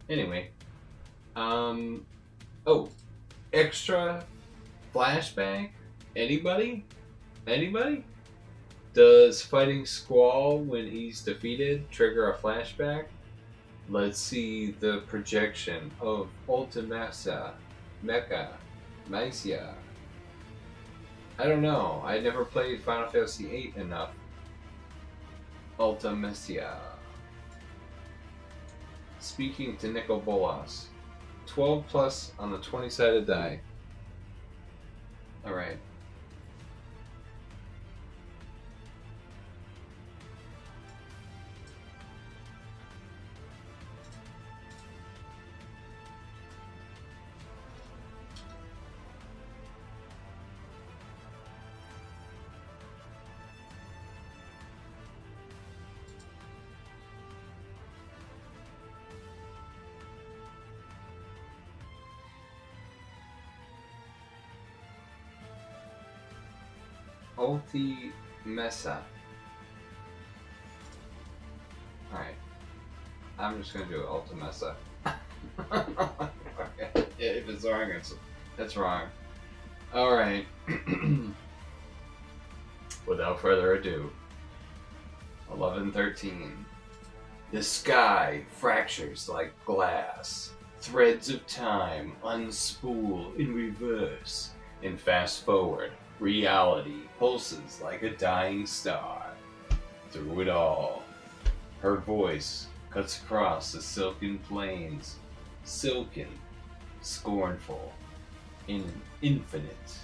Anyway, oh, extra flashback. Anybody? Anybody? Does fighting Squall when he's defeated trigger a flashback? Let's see the projection of Ultimasa, Mecha, Mycia. I don't know. I never played Final Fantasy VIII enough. Ultimisia. Speaking to Nicol Bolas. 12 plus on the 20-sided die. Alright. Ultimesa. Alright. I'm just gonna do Ultimesa. Okay. If it's wrong, it's wrong. Alright. Without further ado. 11:13. The sky fractures like glass. Threads of time unspool in reverse and fast forward. Reality pulses like a dying star. Through it all, her voice cuts across the silken plains, silken, scornful, infinite.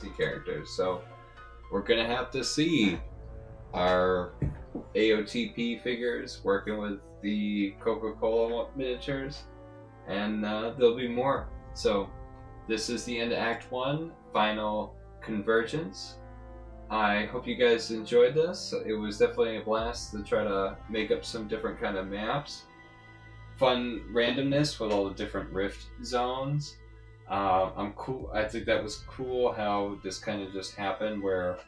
Fantasy characters. So we're gonna have to see our AOTP figures working with the Coca-Cola miniatures, and there'll be more. So this is the end of Act 1, Final Convergence. I hope you guys enjoyed this. It was definitely a blast to try to make up some different kind of maps. Fun randomness with all the different rift zones. I'm cool. I think that was cool how this kind of just happened, where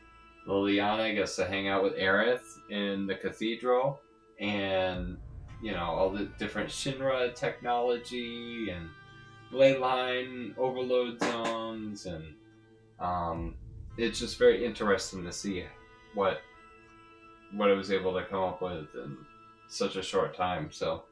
Liliana gets to hang out with Aerith in the Cathedral, and all the different Shinra technology and ley line overload zones, and it's just very interesting to see what I was able to come up with in such a short time. So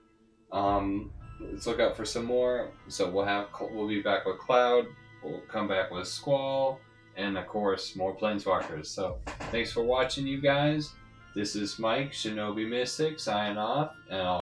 let's look out for some more. So we'll be back with Cloud. We'll come back with Squall, and of course more Planeswalkers. So thanks for watching, you guys. This is Mike, Shinobi Mystic, signing off, and I'll